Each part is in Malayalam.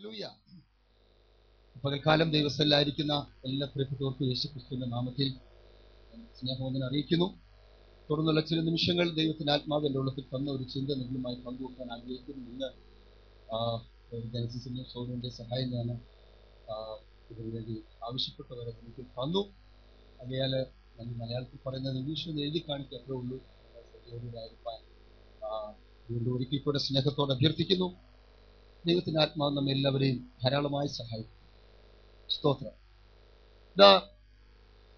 ഹല്ലേലൂയ. പകൽക്കാലം ദൈവസ്ഥയിലായിരിക്കുന്ന എല്ലാ പ്രിയപ്പെട്ടവർക്കും യേശുക്രിസ്തുവിന്റെ നാമത്തിൽ സ്നേഹവന്ദനം അറിയിക്കുന്നു. തുടർന്നുള്ള ചില നിമിഷങ്ങൾ ദൈവത്തിന്റെ ആത്മാവ് എൻ്റെ ഉള്ളത്തിൽ തന്ന ഒരു ചിന്ത നിങ്ങളുമായി പങ്കുവെക്കാൻ ആഗ്രഹിക്കുന്നു. ഇന്ന് ജനസിന്റെ സോറിന്റെ സഹായം ഞാൻ ഇതിനു വേണ്ടി ആവശ്യപ്പെട്ടവരെ എനിക്ക് തന്നു. അകയാൽ ഞാൻ മലയാളത്തിൽ പറയുന്നത് ഇംഗ്ലീഷിൽ എഴുതി കാണിക്കത്രേ ഉള്ളൂ. വീണ്ടും ഒരിക്കൽ കൂടെ സ്നേഹത്തോടെ അഭ്യർത്ഥിക്കുന്നു. ദൈവത്തിന്റെ ആത്മാവ് നമ്മെ എല്ലാവരെയും ധാരാളമായി സഹായിക്കും. സ്തോത്രം.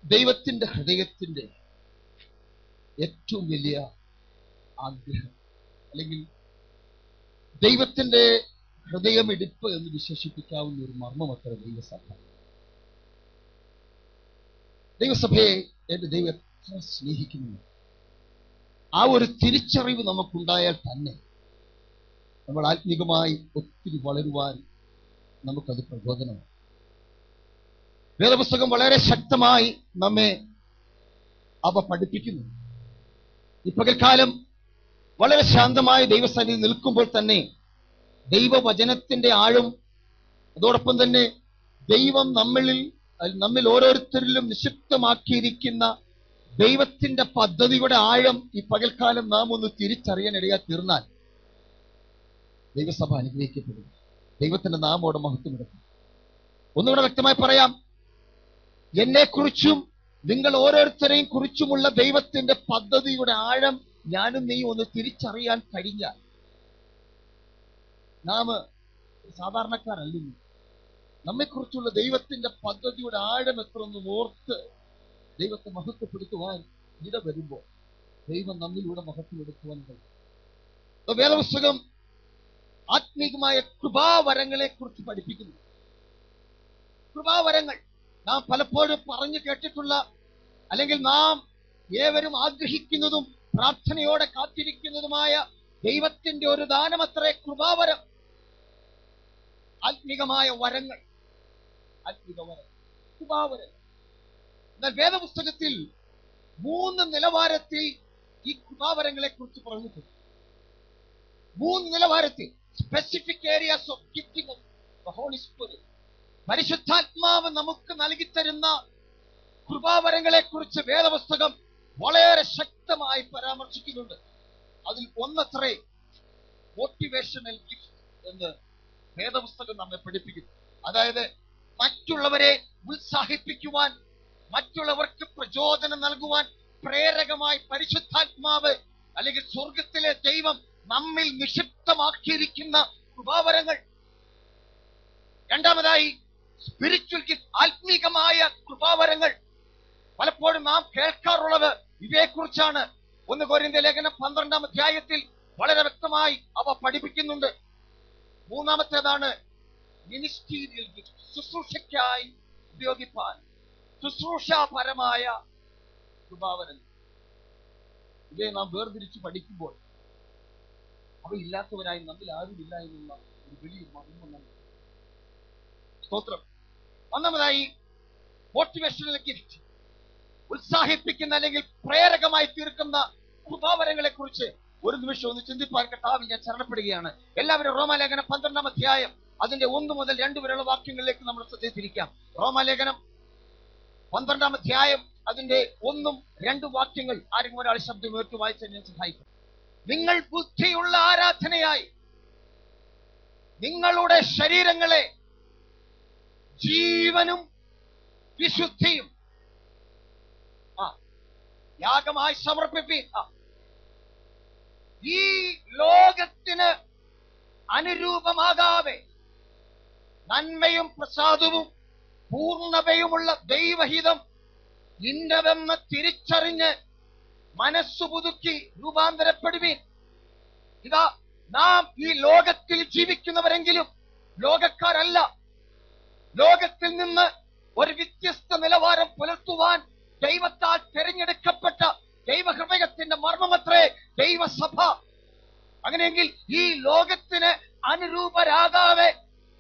ദൈവത്തിന്റെ ഹൃദയത്തിന്റെ ഏറ്റവും വലിയ ആഗ്രഹം, അല്ലെങ്കിൽ ദൈവത്തിന്റെ ഹൃദയമിടിപ്പ് എന്ന് വിശേഷിപ്പിക്കാവുന്ന ഒരു മർമ്മം അത്ര ദൈവസഭ. ദൈവസഭയെ എന്റെ ദൈവം എത്ര സ്നേഹിക്കുന്നു. ആ ഒരു തിരിച്ചറിവ് നമുക്കുണ്ടായാൽ തന്നെ നമ്മൾ ആത്മീകമായി ഒത്തിരി വളരുവാൻ നമുക്കത് പ്രചോദനമാണ്. വേദപുസ്തകം വളരെ ശക്തമായി നമ്മെ അവ പഠിപ്പിക്കുന്നു. ഈ പകൽക്കാലം വളരെ ശാന്തമായി ദൈവസന്നിധി നിൽക്കുമ്പോൾ തന്നെ ദൈവവചനത്തിന്റെ ആഴം, അതോടൊപ്പം തന്നെ ദൈവം നമ്മിൽ ഓരോരുത്തരിലും നിക്ഷിപ്തമാക്കിയിരിക്കുന്ന ദൈവത്തിന്റെ പദ്ധതിയുടെ ആഴം ഈ പകൽക്കാലം നാം ഒന്ന് തിരിച്ചറിയാൻ ഇടയാ തീർന്നാൽ ദൈവസഭ അനുഗ്രഹിക്കപ്പെടും. ദൈവത്തിന്റെ നാമോടെ മഹത്വമെടുക്കും. ഒന്നുകൂടെ വ്യക്തമായി പറയാം, എന്നെക്കുറിച്ചും നിങ്ങൾ ഓരോരുത്തരെയും കുറിച്ചുമുള്ള ദൈവത്തിന്റെ പദ്ധതിയുടെ ആഴം ഞാനും നീ ഒന്ന് തിരിച്ചറിയാൻ കഴിഞ്ഞാൽ നാം സാധാരണക്കാരല്ല. നമ്മെക്കുറിച്ചുള്ള ദൈവത്തിന്റെ പദ്ധതിയുടെ ആഴം എത്ര ഒന്ന് ഓർത്ത് ദൈവത്തെ മഹത്വപ്പെടുത്തുവാൻ ഇട വരുമ്പോൾ ദൈവം നമ്മിലൂടെ മഹത്വമെടുക്കുവാൻ കഴിയും. വേദപുസ്തകം ആത്മീകമായ കൃപാവരങ്ങളെ കുറിച്ച് പഠിപ്പിക്കുന്നു. കൃപാവരങ്ങൾ നാം പലപ്പോഴും പറഞ്ഞു കേട്ടിട്ടുള്ള, അല്ലെങ്കിൽ നാം ഏവരും ആഗ്രഹിക്കുന്നതും പ്രാർത്ഥനയോടെ കാത്തിരിക്കുന്നതുമായ ദൈവത്തിന്റെ ഒരു ദാനമത്രേ കൃപാവരം. ആത്മീകമായ വരങ്ങൾ, കൃപാവരം. എന്നാൽ വേദപുസ്തകത്തിൽ 3 നിലവാരത്തിൽ ഈ കൃപാവരങ്ങളെ കുറിച്ച് പറഞ്ഞിട്ടുണ്ട്. 3 നിലവാരത്തിൽ specific areas of gifting of the Holy Spirit. പരിശുദ്ധാത്മാവ് നമുക്ക് നൽകിത്തരുന്ന കൃപാവരങ്ങളെ കുറിച്ച് വേദപുസ്തകം വളരെ ശക്തമായി പരാമർശിക്കുന്നുണ്ട്. അതിൽ ഒന്നത്രേ മോട്ടിവേഷണൽ ഗിഫ്റ്റ് എന്ന് വേദപുസ്തകം നമ്മെ പഠിപ്പിക്കുന്നു. അതായത് മറ്റുള്ളവരെ ഉത്സാഹിപ്പിക്കുവാൻ, മറ്റുള്ളവർക്ക് പ്രചോദനം നൽകുവാൻ പ്രേരകമായി പരിശുദ്ധാത്മാവ് അല്ലെങ്കിൽ സ്വർഗത്തിലെ ദൈവം നമ്മിൽ നിക്ഷിപ്തമാക്കിയിരിക്കുന്ന കൃപാവരങ്ങൾ. രണ്ടാമതായി സ്പിരിച്വൽ ഗിഫ്റ്റ്, ആത്മീകമായ കൃപാവരങ്ങൾ. പലപ്പോഴും നാം കേൾക്കാറുള്ളത് ഇവയെക്കുറിച്ചാണ്. 1 കൊരിന്ത്യർ ലേഖനം 12-ാം അധ്യായത്തിൽ വളരെ വ്യക്തമായി അവ പഠിപ്പിക്കുന്നുണ്ട്. മൂന്നാമത്തേതാണ് മിനിസ്റ്റീരിയൽ ഗിഫ്റ്റ്, ശുശ്രൂഷയ്ക്കായി ഉപയോഗിപ്പാൻ ശുശ്രൂഷാപരമായ കൃപാവരങ്ങൾ. ഇവയെ നാം വേർതിരിച്ച് പഠിക്കുമ്പോൾ അവയില്ലാത്തവരായി നമ്മിൽ ആരുമില്ല എന്നുള്ള ഒരു വലിയ മർമ്മം. സ്തോത്രം. ഒന്നാമതായി മോട്ടിവേഷണൽ ഗിഫ്റ്റ്, ഉത്സാഹിപ്പിക്കുന്ന അല്ലെങ്കിൽ പ്രേരകമായി തീർക്കുന്ന കൃപാവരങ്ങളെ കുറിച്ച് ഒരു നിമിഷം ഒന്ന് ചിന്തിപ്പാൻ കർത്താവിൽ ഞാൻ ശരണപ്പെടുകയാണ്. എല്ലാവരും റോമാലേഖനം 12-ാം അധ്യായം അതിന്റെ 1 മുതൽ 2 വരെയുള്ള വാക്യങ്ങളിലേക്ക് നമ്മൾ ശ്രദ്ധിച്ചിരിക്കാം. റോമാലേഖനം 12-ാം അധ്യായം അതിന്റെ 1ഉം 2 വാക്യങ്ങൾ ആരെങ്കിലും ഒരാൾ ശബ്ദം ഉയർത്തി വായിച്ചാൽ ഞാൻ സഹായിക്കും. നിങ്ങൾ ബുദ്ധിയുള്ള ആരാധനയായി നിങ്ങളുടെ ശരീരങ്ങളെ ജീവനും വിശുദ്ധിയും യാഗമായി സമർപ്പിപ്പീൻ. ഈ ലോകത്തിന് അനുരൂപമാകാതെ നന്മയും പ്രസാദവും പൂർണ്ണതയുമുള്ള ദൈവഹിതം ഇന്നതെന്ന് തിരിച്ചറിഞ്ഞ് മനസ്സു പുതുക്കി രൂപാന്തരപ്പെടുവീൻ. ഇതാ, നാം ഈ ലോകത്തിൽ ജീവിക്കുന്നവരെങ്കിലും ലോകക്കാരല്ല. ലോകത്തിൽ നിന്ന് ഒരു വ്യത്യസ്ത നിലവാരം പുലർത്തുവാൻ ദൈവത്താൽ തിരഞ്ഞെടുക്കപ്പെട്ട ദൈവഹൃദയത്തിന്റെ മർമ്മമത്രേ ദൈവസഭ. അങ്ങനെയെങ്കിൽ ഈ ലോകത്തിന് അനുരൂപരാകാതെ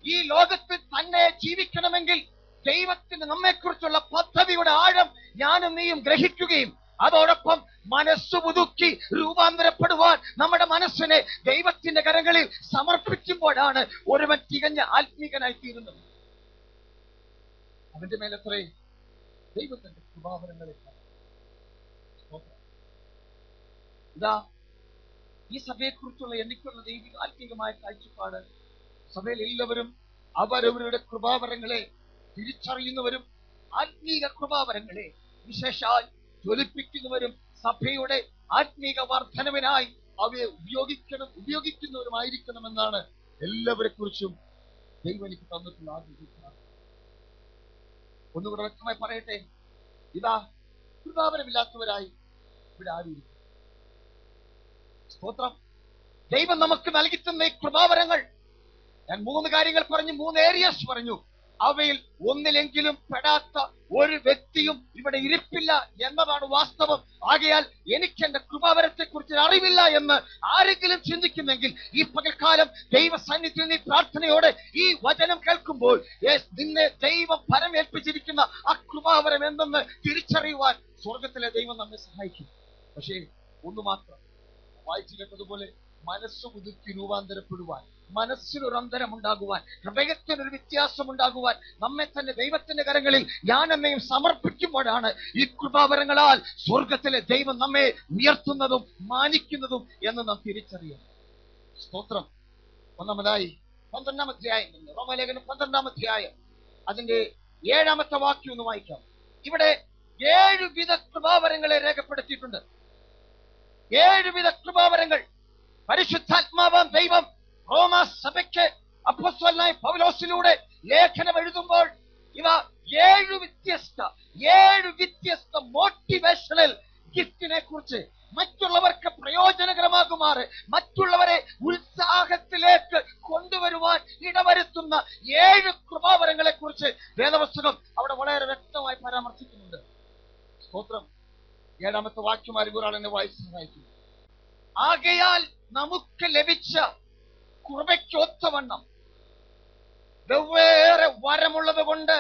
ഈ ലോകത്തിൽ തന്നെ ജീവിക്കണമെങ്കിൽ ദൈവത്തിന് നമ്മെക്കുറിച്ചുള്ള പദ്ധതിയുടെ ആഴം ഞാനും നീയും ഗ്രഹിക്കുകയും അതോടൊപ്പം മനസ്സ് പുതുക്കി രൂപാന്തരപ്പെടുവാൻ നമ്മുടെ മനസ്സിനെ ദൈവത്തിന്റെ കരങ്ങളിൽ സമർപ്പിക്കുമ്പോഴാണ് ഒരുവൻ തികഞ്ഞ ആത്മീകനായി തീരുന്നത്. അവന്റെ മേലത്രേ ദൈവത്തിന്റെ കൃപാവരങ്ങളെ. ഇതാ ഈ സഭയെക്കുറിച്ചുള്ള എനിക്കുള്ള ദൈവിക ആത്മീകമായ കാഴ്ചപ്പാട്, സഭയിൽ എല്ലാവരും അവരവരുടെ കൃപാവരങ്ങളെ തിരിച്ചറിയുന്നവരും ആത്മീക കൃപാവരങ്ങളെ വിശേഷാൽ ജ്വലിപ്പിക്കുന്നവരും സഭയുടെ ആത്മീക വർധനവിനായി അവയെ ഉപയോഗിക്കുന്നവരുമായിരിക്കണമെന്നാണ് എല്ലാവരെ കുറിച്ചും ദൈവം എനിക്ക് തന്നിട്ടുള്ള ആഗ്രഹിക്കുന്നത്. ഒന്നുകൂടെ വ്യക്തമായി പറയട്ടെ, ഇതാ കൃപാവരമില്ലാത്തവരായി ഇവിടെ ആരും. സ്തോത്രം. ദൈവം നമുക്ക് നൽകി തന്ന ഈ കൃപാവരങ്ങൾ, ഞാൻ 3 കാര്യങ്ങൾ പറഞ്ഞു, 3 ഏരിയസ് പറഞ്ഞു. അവയിൽ ഒന്നിലെങ്കിലും പെടാത്ത ഒരു വ്യക്തിയും ഇവിടെ ഇരിപ്പില്ല എന്നതാണ് വാസ്തവം. ആകയാൽ എനിക്ക് എന്റെ കൃപാവരത്തെ കുറിച്ച് അറിവില്ല എന്ന് ആരെങ്കിലും ചിന്തിക്കുന്നെങ്കിൽ ഈ പകൽക്കാലം ദൈവസന്നിധിയിൽ നീ പ്രാർത്ഥനയോടെ ഈ വചനം കേൾക്കുമ്പോൾ നിന്നെ ദൈവം ഫലമേൽപ്പിച്ചിരിക്കുന്ന ആ കൃപാവരം എന്തെന്ന് തിരിച്ചറിയുവാൻ സ്വർഗത്തിലെ ദൈവം നമ്മെ സഹായിക്കും. പക്ഷേ ഒന്ന് മാത്രം വായിച്ചു കേട്ടതുപോലെ മനസ്സ് പുതുക്കി രൂപാന്തരപ്പെടുവാൻ, മനസ്സിനൊരു അന്തരം ഉണ്ടാകുവാൻ, ഹൃദയത്തിനൊരു വ്യത്യാസം ഉണ്ടാകുവാൻ നമ്മെ തന്നെ ദൈവത്തിന്റെ കരങ്ങളിൽ ഞാൻ എന്നെയും സമർപ്പിക്കുമ്പോഴാണ് ഈ കൃപാവരങ്ങളാൽ സ്വർഗത്തിലെ ദൈവം നമ്മെ ഉയർത്തുന്നതും മാനിക്കുന്നതും എന്ന് നാം തിരിച്ചറിയുന്നു. സ്തോത്രം. ഒന്നാമതായി 12-ാം അധ്യായം, റോമാലേഖനം 12-ാം അധ്യായം അതിന്റെ 7-ാമത്തെ വാക്യം ഒന്ന് വായിക്കാം. ഇവിടെ 7 വിധ കൃപാവരങ്ങളെ രേഖപ്പെടുത്തിയിട്ടുണ്ട്. 7 വിധ കൃപാവരങ്ങൾ പരിശുദ്ധാത്മാവാം ദൈവം റോമാ സഭയ്ക്ക് അപ്പോസ്തലനായ പൗലോസിലൂടെ ലേഖനം എഴുതുമ്പോൾ ഇവ 7 വ്യത്യസ്ത മോട്ടിവേഷണൽ ഗിഫ്റ്റിനെ കുറിച്ച്, മറ്റുള്ളവർക്ക് പ്രയോജനകരമാകുമാറ്, മറ്റുള്ളവരെ ഉത്സാഹത്തിലേക്ക് കൊണ്ടുവരുവാൻ ഇടവരുത്തുന്ന 7 കൃപാവരങ്ങളെ കുറിച്ച് വേദപുസ്തകം അവിടെ വളരെ വ്യക്തമായി പരാമർശിക്കുന്നുണ്ട്. സ്തോത്രം. 7-ാമത്തെ വാക്യം ഒരാൾ എന്നെ വായിച്ച് സഹായിക്കുന്നു. ആകയാൽ നമുക്ക് ലഭിച്ച കൃപയ്ക്കൊത്തവണ്ണം വെവ്വേറെ വരമുള്ളത് കൊണ്ട്,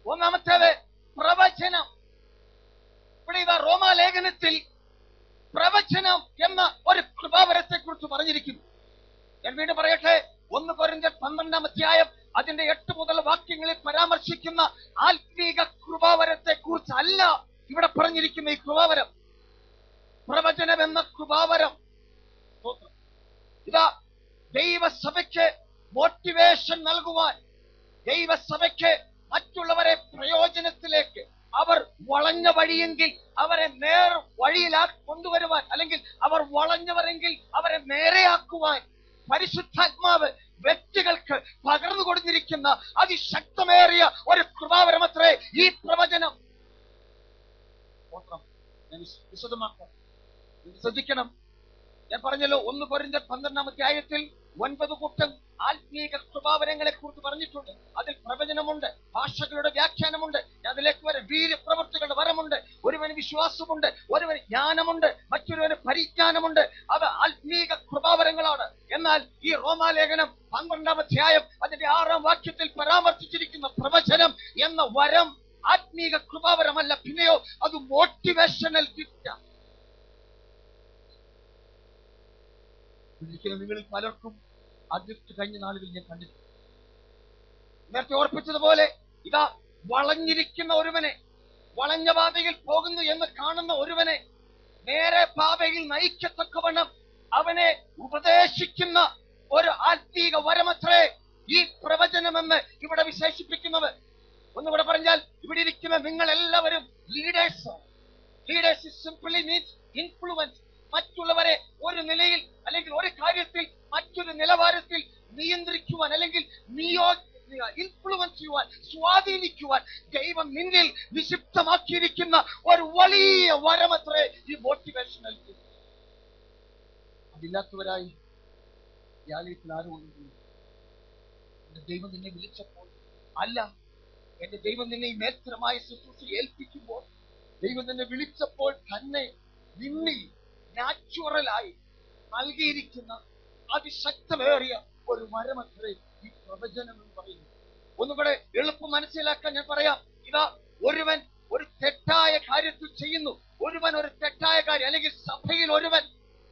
ഒന്നാമത്തേത് പ്രവചനം. ഇവിടെ ഇതാ റോമാലേഖനത്തിൽ പ്രവചനം എന്ന ഒരു കൃപാവരത്തെ കുറിച്ച് പറഞ്ഞിരിക്കുന്നു. ഞാൻ വീണ്ടും പറയട്ടെ, 1 കൊരിന്ത്യർ 12-ാം അധ്യായം അതിന്റെ 8 മുതൽ വാക്യങ്ങളിൽ പരാമർശിക്കുന്ന ആത്മീക കൃപാവരത്തെ കുറിച്ചല്ല ഇവിടെ പറഞ്ഞിരിക്കുന്ന ഈ കൃപാവരം. പ്രവചനം എന്ന കൃപാവരം ഇതാ ദൈവസഭയ്ക്ക് മോട്ടിവേഷൻ നൽകുവാൻ, ദൈവസഭയ്ക്ക് മറ്റുള്ളവരെ പ്രയോജനത്തിലേക്ക്, അവർ വളഞ്ഞ വഴിയെങ്കിൽ അവരെ നേർ കൊണ്ടുവരുവാൻ, അല്ലെങ്കിൽ അവർ വളഞ്ഞവരെങ്കിൽ അവരെ നേരെയാക്കുവാൻ പരിശുദ്ധാത്മാവ് വ്യക്തികൾക്ക് പകർന്നു കൊടുത്തിരിക്കുന്ന അതിശക്തമേറിയ ഒരു കൃപാവരമത്രേ ഈ പ്രവചനം. വിശദമാക്കാം, ശ്രദ്ധിക്കണം. ഞാൻ പറഞ്ഞല്ലോ, 1 കൊരിന്ത്യർ 12-ാം അധ്യായത്തിൽ 9 കൂട്ടം ആത്മീക കൃപാവരങ്ങളെ കുറിച്ച് പറഞ്ഞിട്ടുണ്ട്. അതിൽ പ്രവചനമുണ്ട്, ഭാഷകളുടെ വ്യാഖ്യാനമുണ്ട്, അതിലേക്ക് വരെ വീര്യപ്രവൃത്തികളുടെ വരമുണ്ട്, ഒരുവന് വിശ്വാസമുണ്ട്, ഒരുവന് ജ്ഞാനമുണ്ട്, മറ്റൊരുവന് പരിജ്ഞാനമുണ്ട്. അത് ആത്മീക കൃപാവരങ്ങളാണ്. എന്നാൽ ഈ റോമാലേഖനം 12-ാം അധ്യായം അതിന്റെ 6-ാം വാക്യത്തിൽ പരാമർശിച്ചിരിക്കുന്ന പ്രവചനം എന്ന വരം ആത്മീക കൃപാവരമല്ല, പിന്നെയോ അത് മോട്ടിവേഷണൽ ഗിഫ്റ്റാണ്. നിങ്ങളിൽ പലർക്കും ആ ഗിഫ്റ്റ് കഴിഞ്ഞ നാളുകളിൽ ഞാൻ കണ്ടിട്ടുണ്ട്. നേരത്തെ ഓർപ്പിച്ചതുപോലെ ഇതാ വളഞ്ഞിരിക്കുന്ന ഒരുവനെ, വളഞ്ഞ പാതയിൽ പോകുന്നു എന്ന് കാണുന്ന ഒരുവനെ നേരെ പാതയിൽ നയിക്കത്തക്കവണ്ണം അവനെ ഉപദേശിക്കുന്ന ഒരു ആത്മീക വരമത്രേ ഈ പ്രവചനമെന്ന് ഇവിടെ വിശേഷിപ്പിക്കുന്നത്. ഒന്നുകൂടെ പറഞ്ഞാൽ, ഇവിടെ ഇരിക്കുന്ന നിങ്ങൾ എല്ലാവരും ലീഡേഴ്സാണ്. Leaders simply means influence. മറ്റുള്ളവരെ ഒരു നിലയിൽ അല്ലെങ്കിൽ ഒരു കാര്യത്തിൽ മറ്റൊരു നിലവാരത്തിൽ നിയന്ത്രിക്കുവാൻ അല്ലെങ്കിൽ ഇൻഫ്ലുവൻസ് ചെയ്യുവാൻ, സ്വാധീനിക്കുവാൻ ദൈവം നിന്നിൽ നിക്ഷിപ്തമാക്കിയിരിക്കുന്ന ഒരു വലിയ വരമത്രേ ഈ മോട്ടിവേഷണൽ. അതില്ലാത്തവരായി ഈ ആലയത്തിൽ ആരും എന്റെ ദൈവം നിന്നെ വിളിച്ചപ്പോൾ അല്ല, എന്റെ ദൈവം നിന്നെ മേത്രമായ ശുശ്രൂഷ ഏൽപ്പിക്കുമ്പോൾ, ദൈവം നിന്നെ വിളിച്ചപ്പോൾ തന്നെ നിന്നിൽ നാച്ചുറലായി നൽകിയിരിക്കുന്ന അതിശക്തമേറിയ ഒരു വരമത്രേ ഈ പ്രവചനം എന്ന് പറയുന്നു. ഒന്നുകൂടെ എളുപ്പം മനസ്സിലാക്കാൻ ഞാൻ പറയാം. ഇതാ ഒരുവൻ ഒരു തെറ്റായ കാര്യത്തിൽ ചെയ്യുന്നു, ഒരുവൻ ഒരു തെറ്റായ കാര്യം, അല്ലെങ്കിൽ സഭയിൽ ഒരുവൻ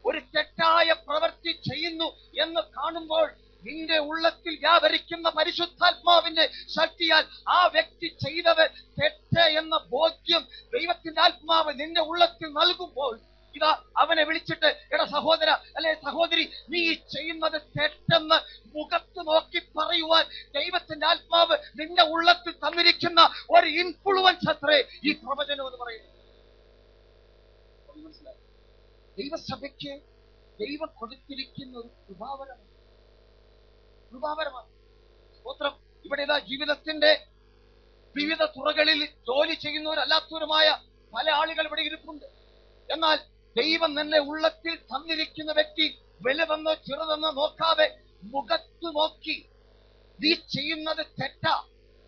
ഒരു തെറ്റായ പ്രവൃത്തി ചെയ്യുന്നു എന്ന് കാണുമ്പോൾ നിന്റെ ഉള്ളത്തിൽ വ്യാപരിക്കുന്ന പരിശുദ്ധാത്മാവിന്റെ ശക്തിയാൽ ആ വ്യക്തി ചെയ്തത് തെറ്റ് എന്ന ബോധ്യം ദൈവത്തിന്റെ ആത്മാവ് നിന്റെ ഉള്ളത്തിൽ നൽകുമ്പോൾ ഇതാ അവനെ വിളിച്ചിട്ട്, എടാ സഹോദര അല്ലെ സഹോദരി, നീ ചെയ്യുന്നത് തെറ്റെന്ന് മുഖത്ത് നോക്കി പറയുവാൻ ദൈവത്തിന്റെ ആത്മാവ് നിന്റെ ഉള്ളത്തിൽ തന്നിരിക്കുന്ന ഒരു ഇൻഫ്ലുവൻസ് അത്രേ ഈ പ്രവചനം എന്ന് പറയുന്നത്. മനസ്സിലായി? ദൈവസഭയ്ക്ക് ദൈവം കൊടുത്തിരിക്കുന്ന ഒരു കൃപാവരമാണ്. സ്തോത്രം. ഇവിടെ ഇതാ ജീവിതത്തിന്റെ വിവിധ തുറകളിൽ ജോലി ചെയ്യുന്നവരല്ലാത്തവരുമായ പല ആളുകൾ ഇവിടെ ഇരിപ്പുണ്ട്. എന്നാൽ ദൈവം നിന്നെ ഉള്ളത്തിൽ തന്നിരിക്കുന്ന വ്യക്തി വലുതെന്നോ ചെറുതെന്നോ നോക്കാതെ മുഖത്ത് നോക്കി നീ ചെയ്യുന്നത് തെറ്റാ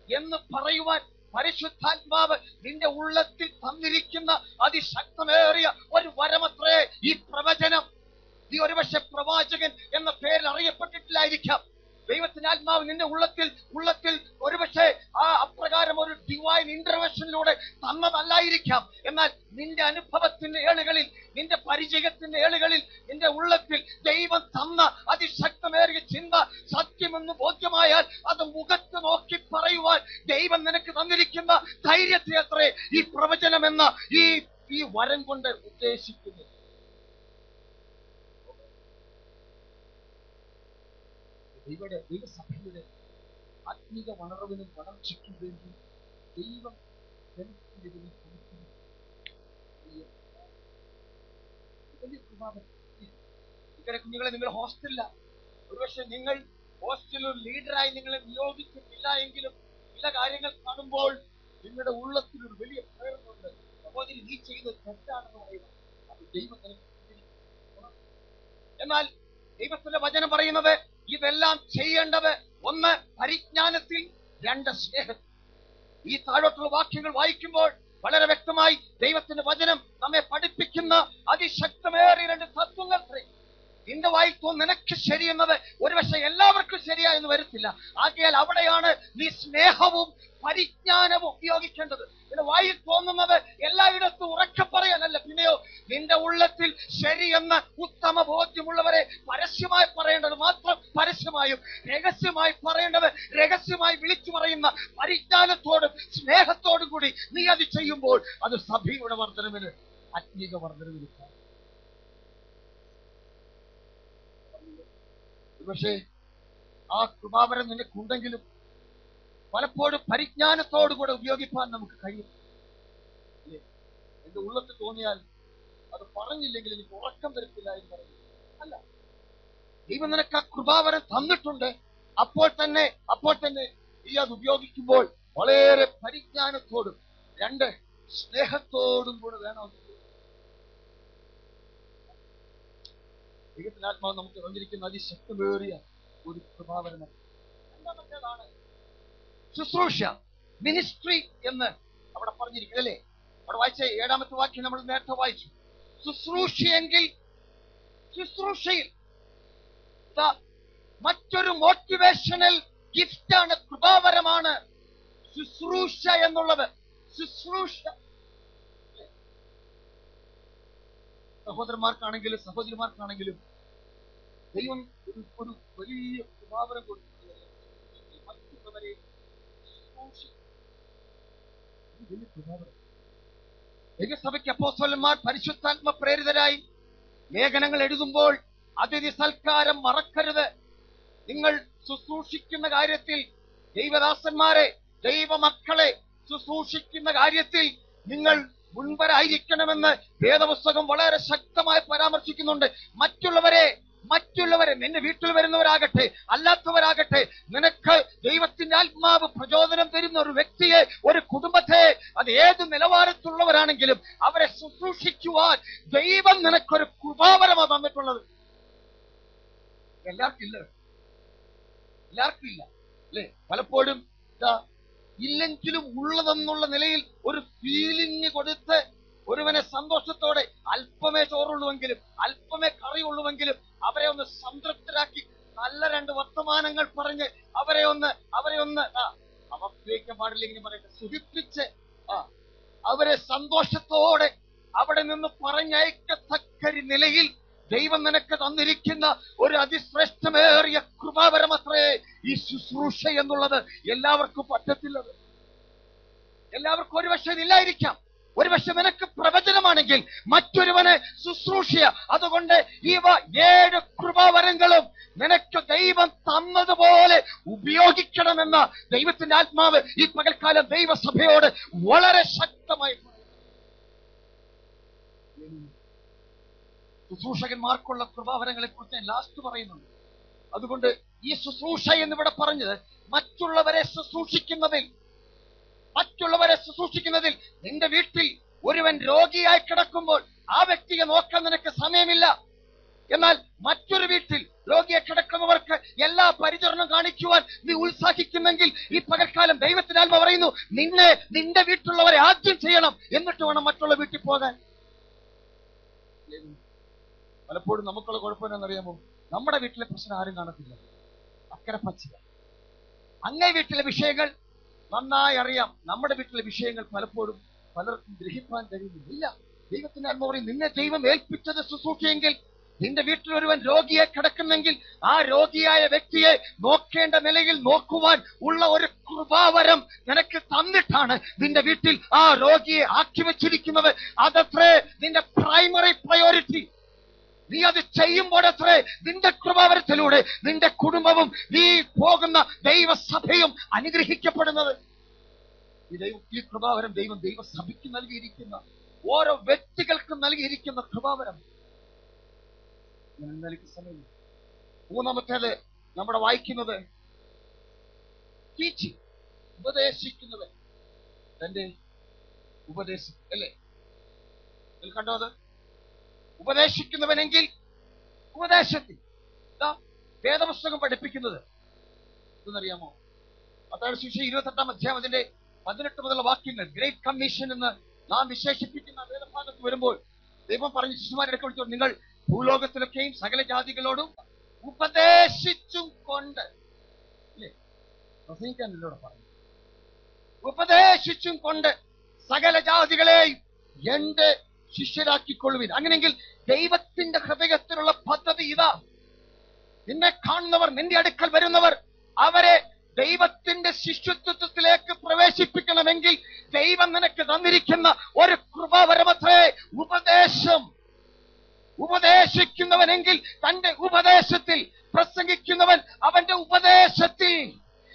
എന്ന് പറയുവാൻ പരിശുദ്ധാത്മാവ് നിന്റെ ഉള്ളത്തിൽ തന്നിരിക്കുന്ന അതിശക്തമേറിയ ഒരു വരമത്രേ ഈ പ്രവചനം. നീ ഒരുപക്ഷെ പ്രവാചകൻ എന്ന പേരിൽ അറിയപ്പെട്ടിട്ടില്ലായിരിക്കാം. ദൈവത്തിന്റെ ആത്മാവ് നിന്റെ ഉള്ളത്തിൽ ഒരുപക്ഷെ ആ അപ്രകാരം ഒരു ഡിവൈൻ ഇന്റർവെൻഷനിലൂടെ തന്നതല്ലായിരിക്കാം. എന്നാൽ നിന്റെ അനുഭവത്തിന്റെ ഏളുകളിൽ, നിന്റെ പരിചയത്തിന്റെ ഏളുകളിൽ നിന്റെ ഉള്ളത്തിൽ ദൈവം തന്ന അതിശക്തമേറിയ ചിന്ത സത്യമെന്ന് ബോധ്യമായാൽ അത് മുഖത്ത് നോക്കി പറയുവാൻ ദൈവം നിനക്ക് തന്നിരിക്കുന്ന ധൈര്യത്തെ അത്രേ ഈ പ്രവചനം എന്ന ഈ വരം കൊണ്ട് ഉദ്ദേശിക്കുന്നത്. ദൈവസഭയുടെ ആത്മീക വളർവിനും വളർച്ചയ്ക്കും വേണ്ടി ദൈവം ഇക്കടെ കുഞ്ഞുങ്ങളെ, നിങ്ങൾ ഹോസ്റ്റലില്ല, ഒരുപക്ഷെ നിങ്ങൾ ഹോസ്റ്റലിൽ ലീഡറായി നിങ്ങളെ നിയോഗിച്ചിട്ടില്ല എങ്കിലും ചില കാര്യങ്ങൾ കാണുമ്പോൾ നിങ്ങളുടെ ഉള്ളത്തിൽ ഒരു വലിയ പ്രേരണയുണ്ട്. സഹോദരി, നീ ചെയ്യുന്നത് തെറ്റാണെന്ന് പറയുക, അത് ദൈവം നിനക്ക്. എന്നാൽ ദൈവത്തിന്റെ വചനം പറയുന്നത് ഇതെല്ലാം ചെയ്യേണ്ടത് ഒന്ന് പരിജ്ഞാനത്തിൽ, രണ്ട് സ്നേഹത്തിൽ. ഈ താഴോട്ടുള്ള വാക്യങ്ങൾ വായിക്കുമ്പോൾ വളരെ വ്യക്തമായി ദൈവത്തിന്റെ വചനം നമ്മെ പഠിപ്പിക്കുന്ന അതിശക്തമേറിയ രണ്ട് തത്വങ്ങൾ. നിന്റെ വായിൽ തോന്നുന്നു നിനക്ക് ശരിയെന്നത് ഒരുപക്ഷെ എല്ലാവർക്കും ശരിയായെന്ന് വരത്തില്ല. ആകയാൽ അവിടെയാണ് നീ സ്നേഹവും പരിജ്ഞാനവും ഉപയോഗിക്കേണ്ടത്. നിന്റെ വായിൽ തോന്നുന്നത് എല്ലായിടത്തും ഉറക്കെ പറയാനല്ല, പിന്നെയോ നിന്റെ ഉള്ളത്തിൽ ശരിയെന്ന ഉത്തമ ബോധ്യമുള്ളവരെ പരസ്യമായി പറയേണ്ടത് മാത്രം പരസ്യമായും, രഹസ്യമായി പറയേണ്ടത് രഹസ്യമായി വിളിച്ചു പറയുന്ന പരിജ്ഞാനത്തോടും സ്നേഹത്തോടും കൂടി നീ അത് ചെയ്യുമ്പോൾ അത് സഭയുടെ വർധനവിന്, ആത്മീക വർധനവിന്. പക്ഷേ ആ കൃപാവരം നിനക്കുണ്ടെങ്കിലും പലപ്പോഴും പരിജ്ഞാനത്തോടുകൂടെ ഉപയോഗിക്കാൻ നമുക്ക് കഴിയും. എന്റെ ഉള്ളത്തിൽ തോന്നിയാൽ അത് പറഞ്ഞില്ലെങ്കിൽ എനിക്ക് ഉറക്കം വരത്തില്ല എന്ന് പറയുന്നു. അല്ല, ദൈവം നിനക്ക് ആ കൃപാവരം തന്നിട്ടുണ്ട്. അപ്പോൾ തന്നെ നീ അത് ഉപയോഗിക്കുമ്പോൾ വളരെ പരിജ്ഞാനത്തോടും രണ്ട് സ്നേഹത്തോടും കൂടെ വേണം. ദൈവത്തിന്റെ ആത്മാവ് നമുക്ക് തന്നിരിക്കുന്ന അതിശക്തമേറിയ ഒരു കൃപാവരമാണ്. രണ്ടാമത്തേതാണ് ശുശ്രൂഷ, മിനിസ്ട്രി എന്ന് അവിടെ പറഞ്ഞിരിക്കുന്നത് അല്ലേ? അവിടെ വായിച്ച 7ാമത്തെ വാക്യം നമ്മൾ നേരത്തെ വായിച്ചു. ശുശ്രൂഷയെങ്കിൽ ശുശ്രൂഷയിൽ മറ്റൊരു മോട്ടിവേഷണൽ ഗിഫ്റ്റാണ്, കൃപാവരമാണ് ശുശ്രൂഷ എന്നുള്ളത്. ശുശ്രൂഷ സഹോദരന്മാർക്കാണെങ്കിലും സഹോദരിമാർക്കാണെങ്കിലും ദൈവം ഒരു വലിയ കൃപാവരം കൊടുക്കുന്നത് മറ്റുള്ളവരെ ദൈവസഭയ്ക്ക് അപ്പോസ്തലന്മാർ പരിശുദ്ധാത്മ പ്രേരിതരായി ലേഖനങ്ങൾ എഴുതുമ്പോൾ അതിഥി സൽക്കാരം മറക്കരുത്. നിങ്ങൾ ശുശ്രൂഷിക്കുന്ന കാര്യത്തിൽ, ദൈവദാസന്മാരെ, ദൈവമക്കളെ ശുശ്രൂഷിക്കുന്ന കാര്യത്തിൽ നിങ്ങൾ മുൻപരായിരിക്കണമെന്ന് വേദപുസ്തകം വളരെ ശക്തമായി പരാമർശിക്കുന്നുണ്ട്. മറ്റുള്ളവരെ നിന്റെ വീട്ടിൽ വരുന്നവരാകട്ടെ അല്ലാത്തവരാകട്ടെ, നിനക്ക് ദൈവത്തിന്റെ ആത്മാവ് പ്രചോദനം തരുന്ന ഒരു വ്യക്തിയെ, ഒരു കുടുംബത്തെ, അത് ഏത് നിലവാരത്തിലുള്ളവരാണെങ്കിലും അവരെ ശുശ്രൂഷിക്കുവാൻ ദൈവം നിനക്കൊരു കൃപാവരമാണ് തന്നിട്ടുള്ളത്. എല്ലാവർക്കും ഇല്ല അല്ലെ? പലപ്പോഴും ഇല്ലെങ്കിലും ഉള്ളതെന്നുള്ള നിലയിൽ ഒരു ഫീലിംഗ് കൊടുത്ത് ഒരുവനെ സന്തോഷത്തോടെ, അല്പമേ ചോറുള്ളുവെങ്കിലും അല്പമേ കറിയുള്ളുവെങ്കിലും അവരെ ഒന്ന് സംതൃപ്തരാക്കി നല്ല രണ്ട് വർത്തമാനങ്ങൾ പറഞ്ഞ് അവരെ ഒന്ന് അവ ഉപയോഗിക്കാൻ പാടില്ല, ഇങ്ങനെ പറയട്ടെ, സുഖിപ്പിച്ച് അവരെ സന്തോഷത്തോടെ അവിടെ നിന്ന് പറഞ്ഞയക്കത്തക്ക നിലയിൽ ദൈവം നിനക്ക് തന്നിരിക്കുന്ന ഒരു അതിശ്രേഷ്ഠമേറിയ കൃപാവരമത്രേ ഈ ശുശ്രൂഷ എന്നുള്ളത്. എല്ലാവർക്കും പറ്റത്തില്ലത്. എല്ലാവർക്കും ഒരുപക്ഷെ ഇതില്ലായിരിക്കാം. ഒരുപക്ഷെ നിനക്ക് പ്രവചനമാണെങ്കിൽ മറ്റൊരുവന് ശുശ്രൂഷ. അതുകൊണ്ട് ഇവ 7 കൃപാവരങ്ങളും നിനക്ക് ദൈവം തന്നതുപോലെ ഉപയോഗിക്കണമെന്ന ദൈവത്തിന്റെ ആത്മാവ് ഈ പകൽക്കാലം ദൈവസഭയോട് വളരെ ശക്തമായി ശുശ്രൂഷകന്മാർക്കുള്ള കൃപാവരങ്ങളെ കുറിച്ച് ഞാൻ ലാസ്റ്റ് പറയുന്നുണ്ട്. അതുകൊണ്ട് ഈ ശുശ്രൂഷ എന്നിവിടെ പറഞ്ഞത് മറ്റുള്ളവരെ ശുശ്രൂഷിക്കുന്നതിൽ നിന്റെ വീട്ടിൽ ഒരുവൻ രോഗിയായി കിടക്കുമ്പോൾ ആ വ്യക്തിയെ നോക്കാൻ നിനക്ക് സമയമില്ല. എന്നാൽ മറ്റൊരു വീട്ടിൽ രോഗിയെ കിടക്കുന്നവർക്ക് എല്ലാ പരിചരണം കാണിക്കുവാൻ നീ ഉത്സാഹിക്കുന്നെങ്കിൽ ഈ പകൽക്കാലം ദൈവത്തിന്റെ ആത്മാവ് പറയുന്നു, നിന്റെ വീട്ടിലുള്ളവരെ ആദ്യം ചെയ്യണം, എന്നിട്ട് വേണം മറ്റുള്ള വീട്ടിൽ പോകാൻ. പലപ്പോഴും നമുക്കുള്ള കുഴപ്പം എന്താണെന്നറിയാമോ? നമ്മുടെ വീട്ടിലെ പ്രശ്നം ആരും കാണത്തില്ല. അക്കരെ പച്ചില. അങ്ങേ വീട്ടിലെ വിഷയങ്ങൾ നന്നായി അറിയാം. നമ്മുടെ വീട്ടിലെ വിഷയങ്ങൾ പലപ്പോഴും പലർക്കും ഗ്രഹിക്കാൻ കഴിയുന്നില്ല. ദൈവത്തിന്റെ ആത്മാവ് പറയും, നിന്നെ ദൈവം ഏൽപ്പിച്ചത് ശുശ്രൂഷയെങ്കിൽ, നിന്റെ വീട്ടിൽ ഒരുവൻ രോഗിയെ കിടക്കുന്നെങ്കിൽ ആ രോഗിയായ വ്യക്തിയെ നോക്കേണ്ട നിലയിൽ നോക്കുവാൻ ഉള്ള ഒരു കൃപാവരം നിനക്ക് തന്നിട്ടാണ് നിന്റെ വീട്ടിൽ ആ രോഗിയെ ആക്കി വെച്ചിരിക്കുന്നത്. അതത്രേ നിന്റെ പ്രൈമറി പ്രയോറിറ്റി. നീ അത് ചെയ്യുമ്പോഴത്രേ നിന്റെ കൃപാവരത്തിലൂടെ നിന്റെ കുടുംബവും നീ പോകുന്ന ദൈവസഭയും അനുഗ്രഹിക്കപ്പെടുന്നത്. ഈ കൃപാവരം ദൈവസഭയ്ക്ക് നൽകിയിരിക്കുന്ന, ഓരോ വ്യക്തികൾക്കും നൽകിയിരിക്കുന്ന കൃപാവരം. മൂന്നാമത്തേത് നമ്മുടെ വായിക്കുന്നത് ടീച്ചിങ്, ഉപദേശിക്കുന്നവൻ തന്റെ ഉപദേശം അല്ലേ? കണ്ടോ? അത് ഉപദേശിക്കുന്നവനെങ്കിൽ ഉപദേശത്തിൽ വേദപുസ്തകം പഠിപ്പിക്കുന്നത് എന്നറിയാമോ? മത്തായിയുടെ സുവിശേഷം 28-ാം അധ്യായം അതിന്റെ 18 മുതലുള്ള വാക്യങ്ങൾ ഗ്രേറ്റ് കമ്മീഷൻ എന്ന് നാം വിശേഷിപ്പിക്കുന്ന വേദഭാഗത്ത് വരുമ്പോൾ ദൈവം പറഞ്ഞ ശിശുമാരെ വിളിച്ചു, നിങ്ങൾ ഭൂലോകത്തിലൊക്കെയും സകല ജാതികളോടും ഉപദേശിച്ചും കൊണ്ട്, അല്ലേ? പ്രസംഗിക്കാനല്ലോ പറഞ്ഞു. ഉപദേശിച്ചും കൊണ്ട് സകല ജാതികളെയും എന്റെ ശിഷ്യരാക്കിക്കൊള്ളുവിൻ. അങ്ങനെയെങ്കിൽ ദൈവത്തിന്റെ ഹൃദയത്തിലുള്ള പദ്ധതി ഇതാ. നിന്നെ കാണുന്നവർ, നിന്റെ അടുക്കൽ വരുന്നവർ, അവരെ ദൈവത്തിന്റെ ശിഷ്യത്വത്തിലേക്ക് പ്രവേശിപ്പിക്കണമെങ്കിൽ ദൈവം നിനക്ക് തന്നിരിക്കുന്ന ഒരു കൃപാവരമത്രേ ഉപദേശം. ഉപദേശിക്കുന്നവനെങ്കിൽ തന്റെ ഉപദേശത്തിൽ, പ്രസംഗിക്കുന്നവൻ അവന്റെ ഉപദേശത്തിൽ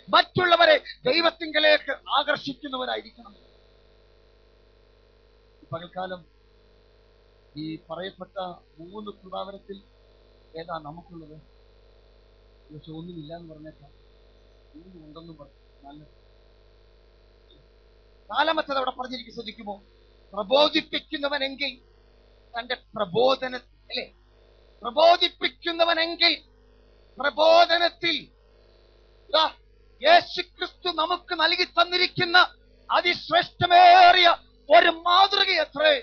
മറ്റുള്ളവരെ ദൈവത്തിങ്കലേക്ക് ആകർഷിക്കുന്നവനായിരിക്കണം. പകൽക്കാലം ഈ പറയപ്പെട്ട 3 കൃപാവരത്തിൽ ഏതാ നമുക്കുള്ളത്? പക്ഷെ ഒന്നുമില്ല എന്ന് പറഞ്ഞേക്കാം, 3 ഉണ്ടെന്നും പറഞ്ഞു. നല്ലത്. 4-മത്തേത് അവിടെ പറഞ്ഞിരിക്കും, ശ്രദ്ധിക്കുമോ? പ്രബോധിപ്പിക്കുന്നവനെങ്കിൽ തന്റെ പ്രബോധനത്തിൽ, പ്രബോധിപ്പിക്കുന്നവനെങ്കിൽ പ്രബോധനത്തിൽ യേശുക്രിസ്തു നമുക്ക് നൽകി തന്നിരിക്കുന്ന അതിശ്രേഷ്ഠമേറിയ ഒരു മാതൃകയത്രേ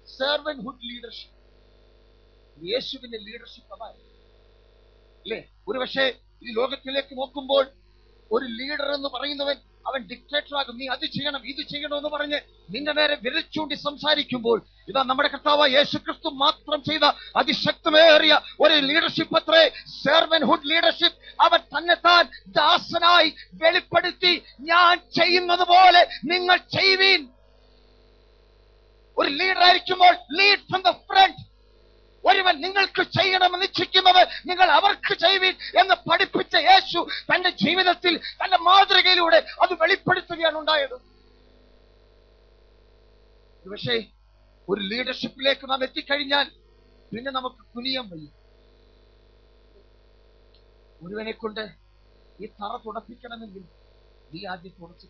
സെർവൻഹുഡ് ലീഡർഷിപ്പ്. യേശുവിന്റെ ലീഡർഷിപ്പ് അതാണ് അല്ലേ? ഒരുപക്ഷെ ഈ ലോകത്തിലേക്ക് നോക്കുമ്പോൾ ഒരു ലീഡർ എന്ന് പറയുന്നവൻ അവൻ ഡിക്റ്റേറ്റർ ആകും. നീ അത് ചെയ്യണം, ഇത് ചെയ്യണം എന്ന് പറഞ്ഞ് നിന്റെ നേരെ വിരൽ ചൂണ്ടി സംസാരിക്കുമ്പോൾ ഇതാ നമ്മുടെ കർത്താവായ യേശുക്രിസ്തു മാത്രം ചെയ്ത അതിശക്തമേറിയ ഒരു ലീഡർഷിപ്പ് അത്രേ സെർവൻഹുഡ് ലീഡർഷിപ്പ്. അവൻ തന്നെത്താൻ ദാസനായി വെളിപ്പെടുത്തി, ഞാൻ ചെയ്യുന്നത് പോലെ നിങ്ങൾ ചെയ്യുവീൻ. ഒരു ലീഡർ ആയിരിക്കുമ്പോൾ ലീഡ് ഫ്രം ദ ഫ്രണ്ട്. ഒരുവൻ നിങ്ങൾക്ക് ചെയ്യണമെന്ന് ഇച്ഛിക്കുന്നത് നിങ്ങൾ അവർക്ക് ചെയ്യുവീൻ എന്ന് പഠിപ്പിച്ച യേശു തന്റെ ജീവിതത്തിൽ, തന്റെ മാതൃകയിലൂടെ അത് വെളിപ്പെടുത്തുകയാണ് ഉണ്ടായത്. പക്ഷേ ഒരു ലീഡർഷിപ്പിലേക്ക് നാം എത്തിക്കഴിഞ്ഞാൽ പിന്നെ നമുക്ക് കുനിയാൻ വയ്യ. ഒരുവനെ കൊണ്ട് ഈ തറ തുടപ്പിക്കണമെങ്കിൽ നീ ആദ്യം തുടച്ചു.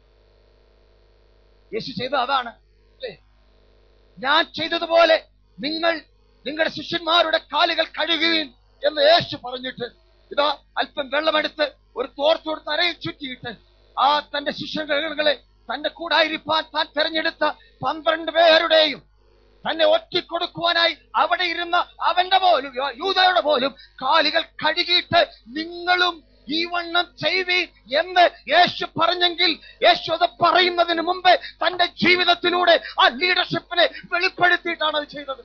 യേശു ചെയ്തത് അതാണ് അല്ലേ? ഞാൻ ചെയ്തതുപോലെ നിങ്ങൾ നിങ്ങളുടെ ശിഷ്യന്മാരുടെ കാലുകൾ കഴുകുകയും എന്ന് യേശു പറഞ്ഞിട്ട് ഇതാ അല്പം വെള്ളമെടുത്ത് ഒരു തോർത്തെടുത്ത് അരയിൽ ചുറ്റിയിട്ട് ആ തന്റെ ശിഷ്യകളെ തന്റെ കൂടായിരിക്കാൻ താൻ തെരഞ്ഞെടുത്ത 12 പേരുടെയും തന്നെ ഒറ്റിക്കൊടുക്കുവാനായി അവിടെ ഇരുന്ന അവന്റെ പോലും യൂദയുടെ പോലും കാലുകൾ കഴുകിയിട്ട് നിങ്ങളും ഈ വണ്ണം ചെയ്വീൻ എന്ന് യേശു പറഞ്ഞെങ്കിൽ യേശു അത് പറയുന്നതിന് മുമ്പ് തന്റെ ജീവിതത്തിലൂടെ ആ ലീഡർഷിപ്പിനെ വെളിപ്പെടുത്തിയിട്ടാണ് അത് ചെയ്തത്.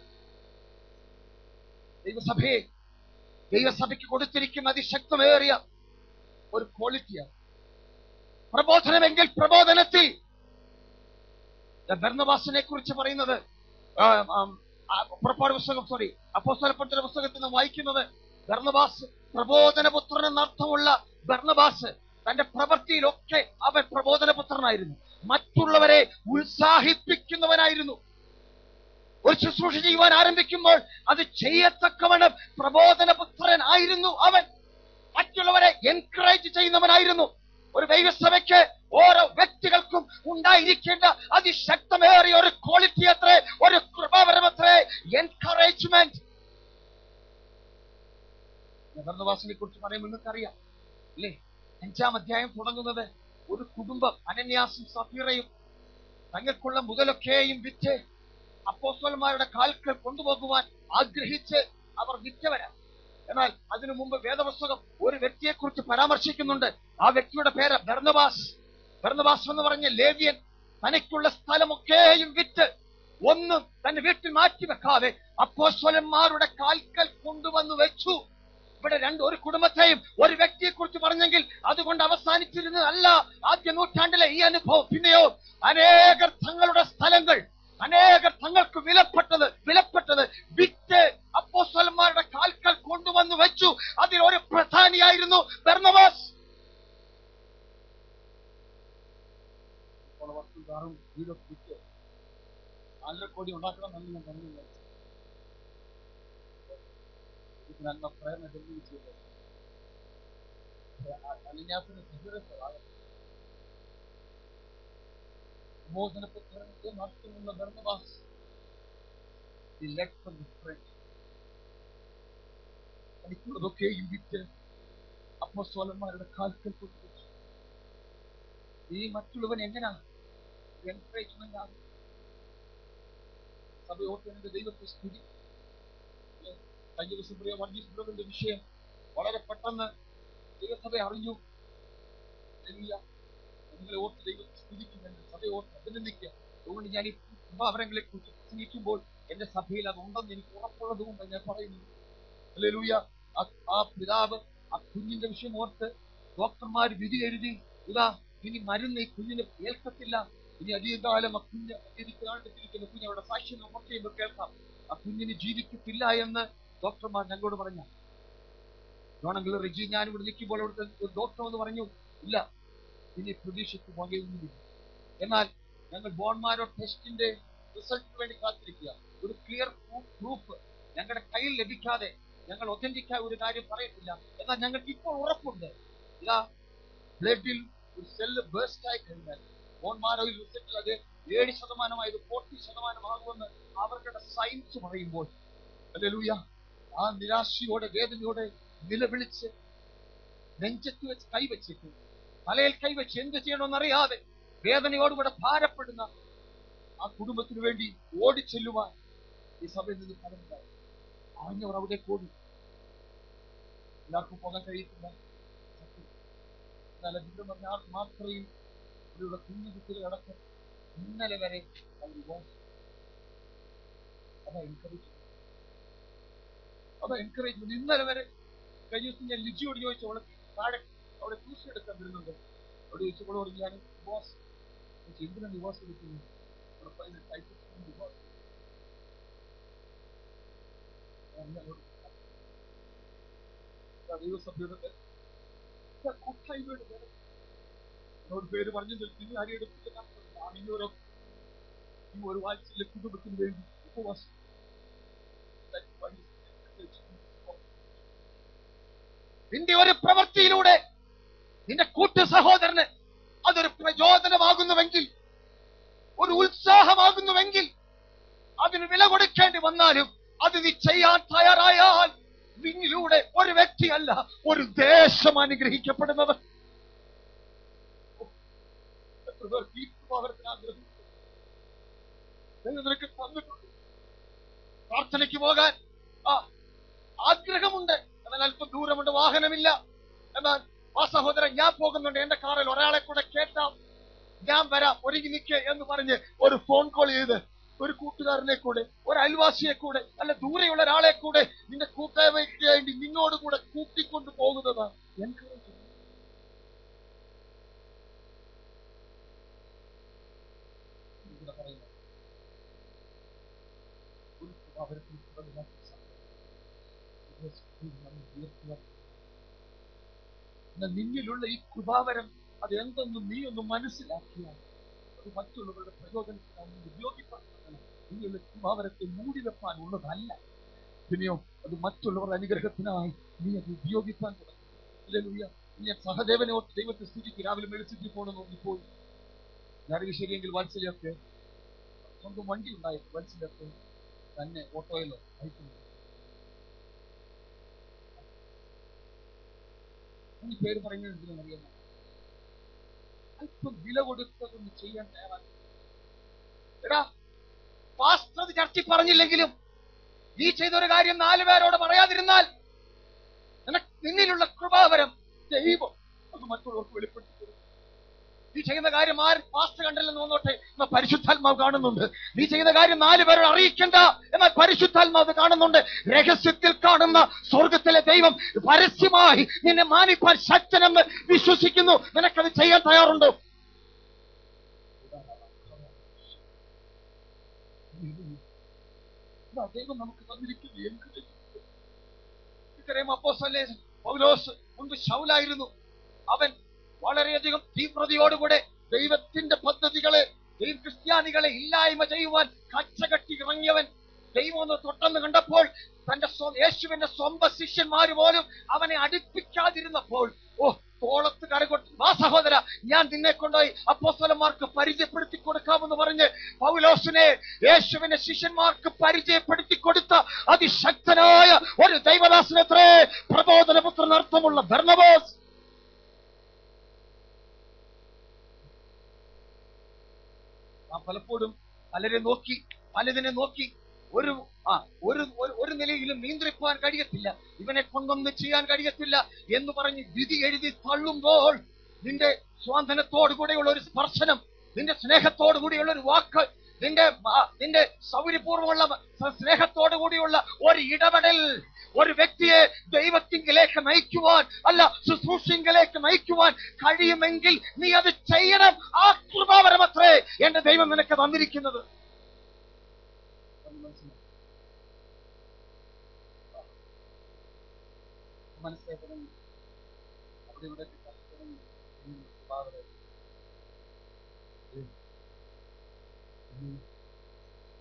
ദൈവസഭയ്ക്ക് കൊടുത്തിരിക്കുന്ന അതിശക്തമേറിയ ഒരു ക്വാളിറ്റിയാണ് പ്രബോധനമെങ്കിൽ പ്രബോധനത്തിൽ ബർന്നബാസിനെ കുറിച്ച് പറയുന്നത് പുറപ്പാട് പുസ്തകം അപ്പോസ്തലപ്രവൃത്തിയുടെ പുസ്തകത്തിൽ നിന്ന് വായിക്കുന്നത് ബർന്നബാസ് പ്രബോധനപുത്രൻ എന്നർത്ഥമുള്ള ബർന്നബാസ് തന്റെ പ്രവൃത്തിയിലൊക്കെ അവൻ പ്രബോധനപുത്രനായിരുന്നു. മറ്റുള്ളവരെ ഉത്സാഹിപ്പിക്കുന്നവനായിരുന്നു. ഒരു ശുശ്രൂഷ ചെയ്യുവാൻ ആരംഭിക്കുമ്പോൾ അത് ചെയ്യത്തക്കവണ്ണം പ്രബോധനപുത്രൻ ആയിരുന്നു അവൻ. മറ്റുള്ളവരെ എൻകറേജ് ചെയ്യുന്നവനായിരുന്നു. ഒരു ദൈവസഭയ്ക്ക് ഓരോ വ്യക്തികൾക്കും ഉണ്ടായിരിക്കേണ്ട അതിശക്തമേറിയ ഒരു ക്വാളിറ്റി അത്രേ, ഒരു കൃപാവരമത്രേ, എൻകറേജ്മെന്റ്. ബർന്നബാസിനെ കുറിച്ച് പറയുമ്പോൾ നിങ്ങൾക്കറിയാം അല്ലേ? 5-ാം അധ്യായം തുടങ്ങുന്നത് ഒരു കുടുംബം അനന്യാസും സഫീറയും തങ്ങൾക്കുള്ള മുതലൊക്കെയും വിറ്റ് അപ്പോസ്തലന്മാരുടെ കാൽക്കൽ കൊണ്ടുപോകുവാൻ ആഗ്രഹിച്ച് അവർ വിറ്റവരാണ്. എന്നാൽ അതിനു മുമ്പ് വേദപുസ്തകം ഒരു വ്യക്തിയെ കുറിച്ച് പരാമർശിക്കുന്നുണ്ട്. ആ വ്യക്തിയുടെ പേര് ബർന്നബാസ്. ബർന്നബാസ് എന്ന് പറഞ്ഞ ലേവ്യൻ തനിക്കുള്ള സ്ഥലമൊക്കെയും വിറ്റ് ഒന്നും തന്റെ വീട്ടിൽ മാറ്റി വെക്കാതെ അപ്പോസ്തലന്മാരുടെ കാൽക്കൽ കൊണ്ടുവന്നു വെച്ചു. ഇവിടെ ഒരു കുടുംബത്തെയും ഒരു വ്യക്തിയെ കുറിച്ച് പറഞ്ഞെങ്കിൽ അതുകൊണ്ട് അവസാനിച്ചിരുന്നതല്ല ആദ്യ നൂറ്റാണ്ടിലെ ഈ അനുഭവം. പിന്നെയോ അനേകർ തങ്ങളുടെ സ്ഥലങ്ങൾ, അനേകർ തങ്ങൾക്ക് വിലപ്പെട്ടത് വിറ്റ് അപ്പോസ്തലന്മാരുടെ കാൽക്കൽ കൊണ്ടുവന്നു വെച്ചു. അതിലൊരു പ്രധാനിയായിരുന്നു ബർന്നബാസ്. വീടൊക്കെ 4 കോടി ഉണ്ടാക്കണം എന്ന് ഞാൻ പറഞ്ഞു. എനിക്കുള്ളതൊക്കെയും വിറ്റ് അപ്പോസ്തലന്മാരുടെ കാൽക്കൽ കൊണ്ടുവച്ചു. ഈ മറ്റുള്ളവൻ എങ്ങനെയാ എൻകറേജ്മെന്റ് ആണ്? സഭയോർത്തിന്റെ ദൈവത്തെ സ്തുതി. കഴിഞ്ഞ ദിവസം വർഗീസ് ബ്രദറിന്റെ വിഷയം വളരെ പെട്ടെന്ന് ദൈവസഭ അറിഞ്ഞു. നിങ്ങളെ ഓർത്ത് ദൈവത്തെ സ്തുതിക്കുന്നുണ്ട്, സഭയെ ഓർത്ത് അഭിനന്ദിക്കുക. അതുകൊണ്ട് ഞാൻ ഈ അവരെ കുറിച്ച് പ്രസംഗിക്കുമ്പോൾ എന്റെ സഭയിൽ അതുണ്ടെന്ന് എനിക്ക് ഉറപ്പുള്ളത് കൊണ്ട് ഞാൻ പറയുന്നു. ഹല്ലേലൂയ. ആ പിതാവ് ആ കുഞ്ഞിന്റെ വിഷയം ഓർത്ത് ഡോക്ടർമാർ വിധി എഴുതി, ഇതാ ഇനി മരുന്ന് ഈ കുഞ്ഞിന് ഏൽക്കത്തില്ല, ഇനി അധികകാലം ആ കുഞ്ഞ് ജീവിക്കുന്ന കുഞ്ഞ് അവിടെ സാക്ഷ്യം നമുക്ക് ചെയ്യുമ്പോൾ കേൾക്കാം, ആ കുഞ്ഞിന് ജീവിക്കത്തില്ല എന്ന് ഡോക്ടർമാർ ഞങ്ങളോട് പറഞ്ഞ. ജോണങ്കിൽ റിജി ഞാൻ ഇവിടെ നിൽക്കുമ്പോൾ അവിടുത്തെ ഒരു ഡോക്ടർ എന്ന് പറഞ്ഞു, ഇല്ല ഇനി പ്രതീക്ഷയ്ക്ക് വകയൊന്നുമില്ല. എന്നാൽ ഞങ്ങൾ ബോൺമാരോ ടെസ്റ്റിന്റെ റിസൾട്ടിന് വേണ്ടി കാത്തിരിക്കുക. ഒരു ക്ലിയർ പ്രൂഫ് ഞങ്ങളുടെ കയ്യിൽ ലഭിക്കാതെ ഞങ്ങൾ ഒതന്റിക്കായ ഒരു കാര്യം പറയത്തില്ല. എന്നാൽ ഞങ്ങൾക്ക് ഇപ്പോൾ ഉറപ്പുണ്ട്, ഇതാ ബ്ലഡിൽ ഒരു സെല്ല് ബേസ്റ്റ് ആയി കഴിഞ്ഞാൽ ബോൺമാരോയിൽ റിസൾട്ടിൽ അത് 7% 40% ആകുമെന്ന് അവരുടെ സയൻസ് പറയുമ്പോൾ ഹല്ലേലൂയ, ആ നിരാശയോടെ വേദനയോടെ നിലവിളിച്ച് നെഞ്ചത്ത് വെച്ച് കൈവച്ചിട്ട് തലയിൽ കൈവച്ച് എന്ത് ചെയ്യണമെന്നറിയാതെ വേദനയോടുകൂടെ ഭാരപ്പെടുന്ന ആ കുടുംബത്തിന് വേണ്ടി ഓടിച്ചെല്ലുവാൻ ഈ സഭയിൽ നിന്ന് ഫലമുണ്ടായി. അറിഞ്ഞവർ അവിടെ കൂടി. എല്ലാവർക്കും പോകാൻ കഴിയത്തില്ല. എന്നാൽ അതിന്റെ പറഞ്ഞാൽ മാത്രയിൽ അവരുടെ കുഞ്ഞു കുട്ടികൾ അടക്കം ഇന്നലെ വരെ അതാ എൻകറേജ്മെന്റ്. ഇന്നലെ വരെ കഴിഞ്ഞ ദിവസം ഞാൻ ലിജിയോട് ചോദിച്ചു, അവളെ താഴെ അവിടെ ട്യൂഷൻ എടുക്കാൻ വരുന്നുണ്ട്. അവിടെ ചോദിച്ചപ്പോൾ ഞാൻ ബോസ് എന്തിനാണ് ഡിവോഴ്സ് എടുക്കുന്നത്? ദൈവസഭയുടെ കൂട്ടായ്മയുടെ പേര് പറഞ്ഞു നിങ്ങൾ അരിയെടുപ്പിക്കുന്ന ഒരു വാത്സല്യ കുടുംബത്തിന് വേണ്ടി ഉപവാസം. നിന്റെ ഒരു പ്രവൃത്തിയിലൂടെ നിന്റെ കൂട്ടു സഹോദരന് അതൊരു പ്രചോദനമാകുന്നുവെങ്കിൽ, ഒരു ഉത്സാഹമാകുന്നുവെങ്കിൽ, അതിന് വില കൊടുക്കേണ്ടി വന്നാലും അത് നീ ചെയ്യാൻ തയ്യാറായാൽ നിന്നിലൂടെ ഒരു വ്യക്തിയല്ല ഒരു ദേശം അനുഗ്രഹിക്കപ്പെടുന്നത്. നിനക്ക് തന്നിട്ടുണ്ട്. പ്രാർത്ഥനയ്ക്ക് പോകാൻ ആഗ്രഹമുണ്ട്, എന്നാൽ അല്പം ദൂരമുണ്ട്, വാഹനമില്ല. എന്നാൽ ആ സഹോദരൻ, ഞാൻ പോകുന്നുണ്ട്, എന്റെ കാറിൽ ഒരാളെ കൂടെ കേട്ടാം, ഞാൻ വരാം, ഒരുങ്ങി നിൽക്കുക എന്ന് പറഞ്ഞ് ഒരു ഫോൺ കോൾ ചെയ്ത് ഒരു കൂട്ടുകാരനെ കൂടെ, ഒരു അയൽവാസിയെ കൂടെ, അല്ല ദൂരെയുള്ള ഒരാളെ കൂടെ നിന്റെ കൂട്ടായ്മയ്ക്ക് വേണ്ടി നിന്നോട് കൂടെ കൂട്ടിക്കൊണ്ട് പോകുന്നതാണ് എൻകറേജ്. നിന്നിലുള്ള ഈ കൃപാവരം അത് എന്തെന്നും നീ ഒന്ന് മനസ്സിലാക്കിയാൽ അത് മറ്റുള്ളവരുടെ പ്രയോജനത്തിനായി ഉപയോഗിക്കാൻ. നിങ്ങളുടെ കൃപാവരത്തെ മൂടി വെപ്പാൻ ഉള്ളതല്ല, പിന്നെയോ അത് മറ്റുള്ളവരുടെ അനുഗ്രഹത്തിനായി നീ അത് ഉപയോഗിക്കാൻ തുടങ്ങും. ഹല്ലേലൂയ. ഞാൻ സഹദേവനെ ഓർത്ത് ദൈവത്തെ സ്തുതിക്ക് രാവിലെ മെഡിസിറ്റി പോകണം നോക്കിപ്പോയി. ഞാനൊരു ശരിയെങ്കിൽ വാത്സല്യൊക്കെ സ്വന്തം വണ്ടി ഉണ്ടായിരുന്നു, വാത്സല്യൊക്കെ തന്നെ ഓട്ടോയിലോ അയക്കുന്നു. ഈ പേര് പറയുന്നത് അറിയാമോ? അല്പം വില കൊടുത്തതൊന്ന് ചെയ്യാൻ തയ്യാറാണ്. എടാ, പാസ്റ്റർ ചർച്ചയിൽ പറഞ്ഞില്ലെങ്കിലും നീ ചെയ്തൊരു കാര്യം 4 പേരോട് പറയാതിരുന്നാൽ നിന്നിലുള്ള കൃപാവരം ദൈവം അത് മറ്റുള്ളവർക്ക് വെളിപ്പെടുത്തി. നീ ചെയ്യുന്ന കാര്യം ആരും പാസ്റ്റർ കണ്ടില്ലെന്ന് വന്നോട്ടെ, എന്നാൽ പരിശുദ്ധാത്മാവ് കാണുന്നുണ്ട്. നീ ചെയ്യുന്ന കാര്യം 4 പേരോട് അറിയിക്കണ്ട, എന്നാൽ പരിശുദ്ധാത്മാവ് കാണുന്നുണ്ട്. രഹസ്യത്തിൽ കാണുന്ന സ്വർഗത്തിലെ ദൈവം പരസ്യമായി നിന്നെ മാനിപ്പാൻ ശക്തനെന്ന് വിശ്വസിക്കുന്നു. നിനക്കത് ചെയ്യാൻ തയ്യാറുണ്ടോ? ദൈവം നമുക്ക് തന്നിരിക്കുന്നു. ഇത്രയും അപ്പോസ്തലൻ പൗലോസ് മുൻപ് ശൗലായിരുന്നു. അവൻ വളരെയധികം തീവ്രതയോടുകൂടെ ദൈവത്തിന്റെ പദ്ധതികളെ, ക്രിസ്ത്യാനികളെ ഇല്ലായ്മ ചെയ്യുവാൻ കച്ചകെട്ടി ഇറങ്ങിയവൻ. ദൈവം ഒന്ന് തൊട്ടെന്ന് കണ്ടപ്പോൾ തന്റെ യേശുവിന്റെ സ്വന്തം ശിഷ്യന്മാര് പോലും അവനെ അടുപ്പിക്കാതിരുന്നപ്പോൾ, തോളത്ത് കരകൊട്ടി, വാ സഹോദര, ഞാൻ നിന്നെ കൊണ്ടുപോയി അപ്പോസ്തലന്മാർക്ക് പരിചയപ്പെടുത്തി കൊടുക്കാമെന്ന് പറഞ്ഞ് പൗലോസിനെ യേശുവിന്റെ ശിഷ്യന്മാർക്ക് പരിചയപ്പെടുത്തി കൊടുത്ത അതിശക്തനായ ഒരു ദൈവദാസനത്രേ പ്രബോധനപുത്രൻ അർത്ഥമുള്ള ബർന്നബാസ്. പലപ്പോഴും പലതിനെ നോക്കി ഒരു നിലയിലും നിയന്ത്രിക്കാൻ കഴിയത്തില്ല, ഇവനെ കൊണ്ടൊന്നും ചെയ്യാൻ കഴിയത്തില്ല എന്ന് പറഞ്ഞ് വിധി എഴുതി തള്ളുമ്പോൾ നിന്റെ സ്വാതന്ത്ര്യത്തോടുകൂടെയുള്ള ഒരു സ്പർശനം, നിന്റെ സ്നേഹത്തോടുകൂടിയുള്ള ഒരു വാക്ക്, നിന്റെ സൗകര്യപൂർവ്വമുള്ള സ്നേഹത്തോടു കൂടിയുള്ള ഒരു ഇടപെടൽ ഒരു വ്യക്തിയെ ദൈവത്തിങ്കിലേക്ക് നയിക്കുവാൻ, അല്ല ശുശ്രൂഷയിലേക്ക് നയിക്കുവാൻ കഴിയുമെങ്കിൽ നീ അത് ചെയ്യണം. ആ കൃപാവരമത്രേ എന്റെ ദൈവം നിനക്ക് തന്നിരിക്കുന്നത്. മനസ്സിലാക്കണം. അവിടെ ഇവിടെ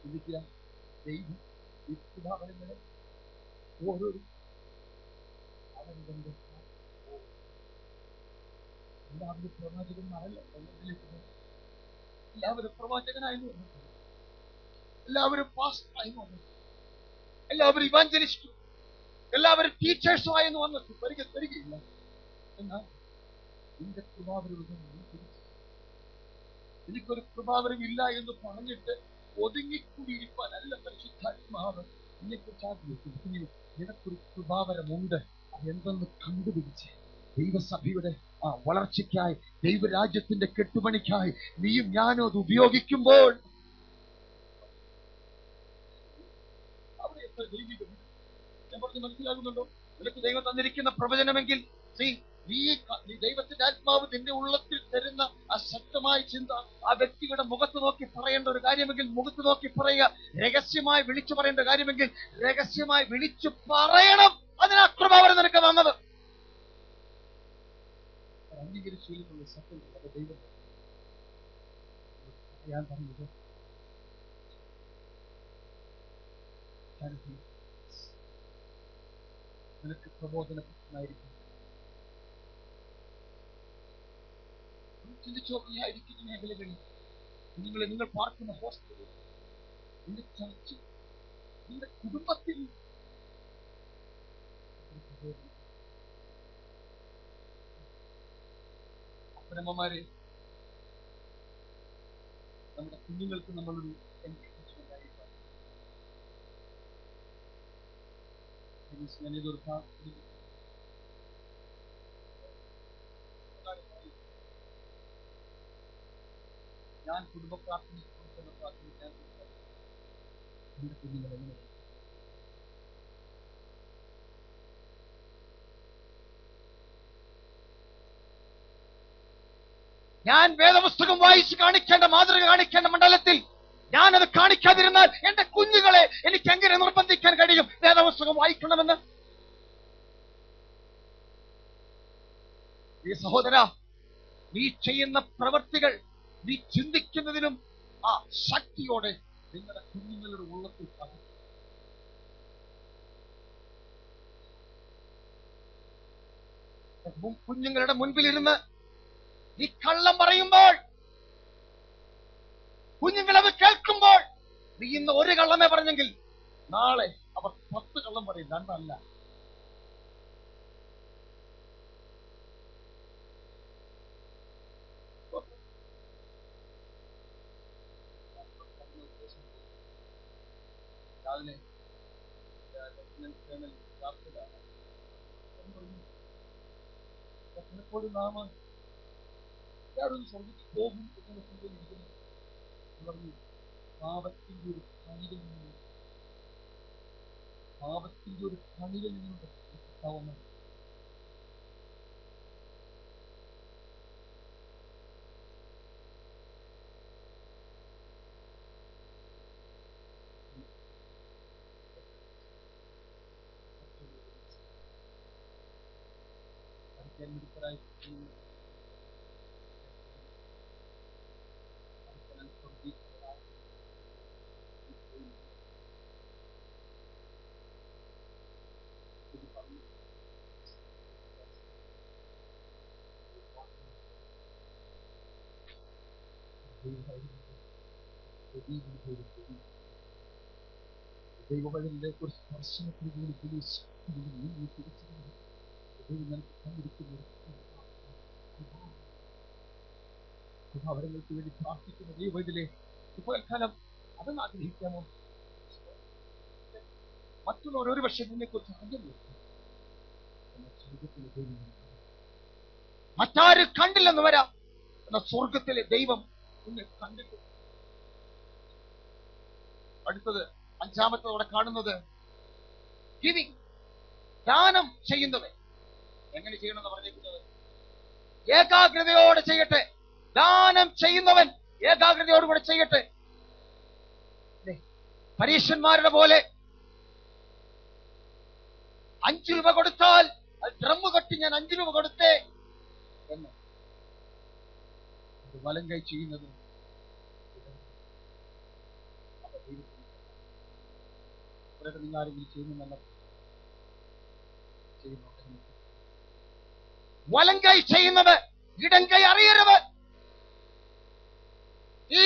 ചിന്തിക്കുക. ദൈവം ഈ കൃപാവരങ്ങളെ ഓരോരു എല്ലാവരും പ്രവാചകന്മാരല്ല, എല്ലാവരും പ്രവാചകനായിരുന്നു, എല്ലാവരും പാസ്റ്ററായി വന്നു, എല്ലാവരും ഇവാഞ്ചലിസ്റ്റും, എല്ലാവരും ടീച്ചേഴ്സും ആയെന്ന് വന്നിട്ട് വരികയില്ല. എന്നാൽ നിന്റെ കൃപാവരം എനിക്കൊരു കൃപാവരം ഇല്ല എന്ന് പറഞ്ഞിട്ട് ഒതുങ്ങിക്കൂടിയിരിക്കാനല്ല പരിശുദ്ധാത്മാവ് നിന്നെക്കുറിച്ച് ആഗ്രഹിക്കുന്നു. നിനക്കൊരു കൃപാവരമുണ്ട്, അതെന്തെന്ന് കണ്ടുപിടിച്ച് ദൈവസഭയുടെ വളർച്ചയ്ക്കായി, ദൈവരാജ്യത്തിന്റെ കെട്ടുപണിക്കായി നീയും ഞാനും അത് ഉപയോഗിക്കുമ്പോൾ അവിടെ എത്ര ദൈവികം ഞാൻ പറഞ്ഞ് മനസ്സിലാകുന്നുണ്ടോ? നിനക്ക് ദൈവം തന്നിരിക്കുന്ന പ്രവചനമെങ്കിൽ നീ ദൈവത്തിന്റെ ആത്മാവ് നിന്റെ ഉള്ളത്തിൽ തരുന്ന ആ ശക്തമായ ചിന്ത ആ വ്യക്തിയുടെ മുഖത്ത് നോക്കി പറയേണ്ട ഒരു കാര്യമെങ്കിൽ മുഖത്ത് നോക്കി പറയുക, രഹസ്യമായി വിളിച്ചു പറയേണ്ട കാര്യമെങ്കിൽ രഹസ്യമായി വിളിച്ചു പറയണം. അതിനാ കൃപാവരം നിനക്ക് തന്നത്. അംഗീകരിച്ചിരിക്കുന്ന സത്യം ദൈവം ഞാൻ പറഞ്ഞത് നിനക്ക് പ്രബോധനമായിരിക്കും. ചിന്തിച്ചോ, ഈ ആയിരിക്കുന്ന മേഖലകളിൽ നിങ്ങൾ പാർക്കുന്ന ഹോസ്റ്റലിൽ, നിന്റെ ചർച്ച, നിന്റെ കുടുംബത്തിൽ അപ്പനമ്മമാരെ, നമ്മുടെ കുഞ്ഞുങ്ങൾക്ക് നമ്മളൊരു എൻകറേജ്മെന്റ് ആയിരിക്കാം. ഞാനിതൊരു ഞാൻ കുടുംബ പ്രാർത്ഥന പ്രാർത്ഥിക്കാൻ എന്റെ കുഞ്ഞുങ്ങളെ എങ്ങനെ ഞാൻ വേദപുസ്തകം വായിച്ച് കാണിക്കേണ്ട മാതൃക കാണിക്കേണ്ട മണ്ഡലത്തിൽ ഞാനത് കാണിക്കാതിരുന്നാൽ എന്റെ കുഞ്ഞുങ്ങളെ എനിക്ക് എങ്ങനെ നിർബന്ധിക്കാൻ കഴിയും വേദപുസ്തകം വായിക്കണമെന്ന്? ഈ സഹോദര, നീ ചെയ്യുന്ന പ്രവൃത്തികൾ നീ ചിന്തിക്കുന്നതിനും ആ ശക്തിയോടെ നിങ്ങളുടെ കുഞ്ഞുങ്ങളുടെ ഉള്ളത്തിൽ പതിക്കും. കുഞ്ഞുങ്ങളുടെ മുൻപിലിരുന്ന് നീ കള്ളം പറയുമ്പോൾ, കുഞ്ഞുങ്ങളത് കേൾക്കുമ്പോൾ, നീ ഇന്ന് ഒരു കള്ളമേ പറഞ്ഞെങ്കിൽ നാളെ അവർ 10 കള്ളം പറയും, 2 അല്ല. രാവിലെ എപ്പോഴും നാം എല്ലാവരും സ്വർഗത്തിൽ പോകും എന്നുള്ള ചിന്തയിലിരിക്കുന്നു. പാപത്തിന്റെ ഒരു കണിയിൽ നിന്ന് കിട്ടാവുന്ന ദൈവവചനത്തിലേക്ക് ഒരു സ്പർശനത്തിന് കൂടി അവരങ്ങൾക്ക് വേണ്ടി പ്രാർത്ഥിക്കുന്ന ദൈവത്തിലെ ഇപ്പോഴെക്കാലം അതൊന്ന് ആഗ്രഹിക്കാമോ? മറ്റുള്ളവർ ഒരു പക്ഷേ നിന്നെ കുറിച്ച് അറിഞ്ഞില്ല, മറ്റാരും കണ്ടില്ലെന്ന് വരാം, എന്നാൽ സ്വർഗത്തിലെ ദൈവം നിന്നെ കണ്ടിട്ട്. അടുത്തത് 5-ാമത്തോടെ കാണുന്നത് ഗിവിംഗ്, ദാനം ചെയ്യുന്നത്. എങ്ങനെ ചെയ്യണമെന്ന് പറഞ്ഞിരിക്കുന്നത്? ഏകാഗ്രതയോടെ ചെയ്യട്ടെ. ദാനം ചെയ്യുന്നവൻ ഏകാഗ്രതയോടുകൂടെ ചെയ്യട്ടെ. പരീക്ഷന്മാരുടെ പോലെ 5 രൂപ കൊടുത്താൽ ഡ്രമ്മ് കട്ടി ഞാൻ 5 രൂപ കൊടുത്തേ എന്ന് വലം കൈ ചെയ്യുന്നത് നിങ്ങൾ ആരെങ്കിലും ചെയ്യുന്നല്ല. വലം കൈ ചെയ്യുന്നത് ഇടം കൈ അറിയരുത്. ഈ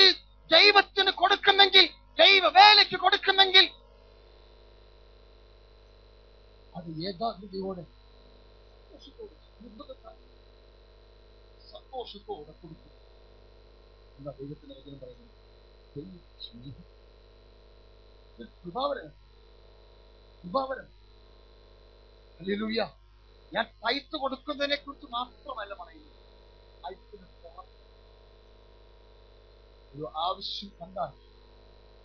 ദൈവത്തിന് കൊടുക്കുമെങ്കിൽ, ദൈവ വേലയ്ക്ക് കൊടുക്കുമെങ്കിൽ അത് ഏകാഗ്രതയോടെ സന്തോഷത്തോടെ കൊടുക്കും എന്ന ദൈവത്തിന് വചനം പറയുന്നത്. കൃപാവരം. ഹല്ലേലൂയ. ഞാൻ തൈത്ത് കൊടുക്കുന്നതിനെ കുറിച്ച് മാത്രമല്ല പറയുന്നത്. തൈത്തിന് ഒരു ആവശ്യം കണ്ടാൽ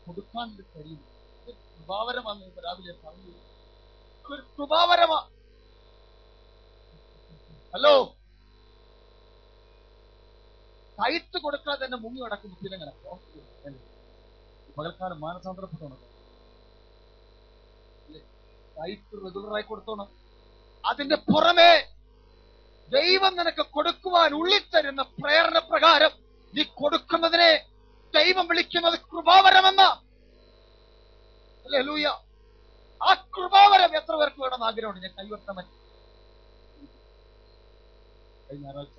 കൊടുക്കാൻ കഴിയും. കൃപാവരമാണ് രാവിലെ പറഞ്ഞു. ഒരു കൃപാവരമാ. ഹലോ, തൈത്ത് കൊടുക്കാതെ തന്നെ മുങ്ങി നടക്കുന്ന പിന്നെങ്ങനെ പകൽക്കാലം മാനസാന്തരപ്പെട്ടോണം. തൈത്ത് റെഗുലറായി കൊടുത്തോണം. അതിന്റെ പുറമെ ദൈവം നിനക്ക് കൊടുക്കുവാൻ ഉള്ളിൽ തരുന്ന പ്രേരണ പ്രകാരം നീ കൊടുക്കുന്നതിനെ ദൈവം വിളിക്കുന്നത് കൃപാവരമെന്ന. ഹല്ലേലൂയ. ആ കൃപാവരം എത്ര പേർക്ക് വേണമെന്ന് ആഗ്രഹമുണ്ട്? ഞാൻ കൈവെട്ടാൻ പറ്റും. കഴിഞ്ഞ ഞായറാഴ്ച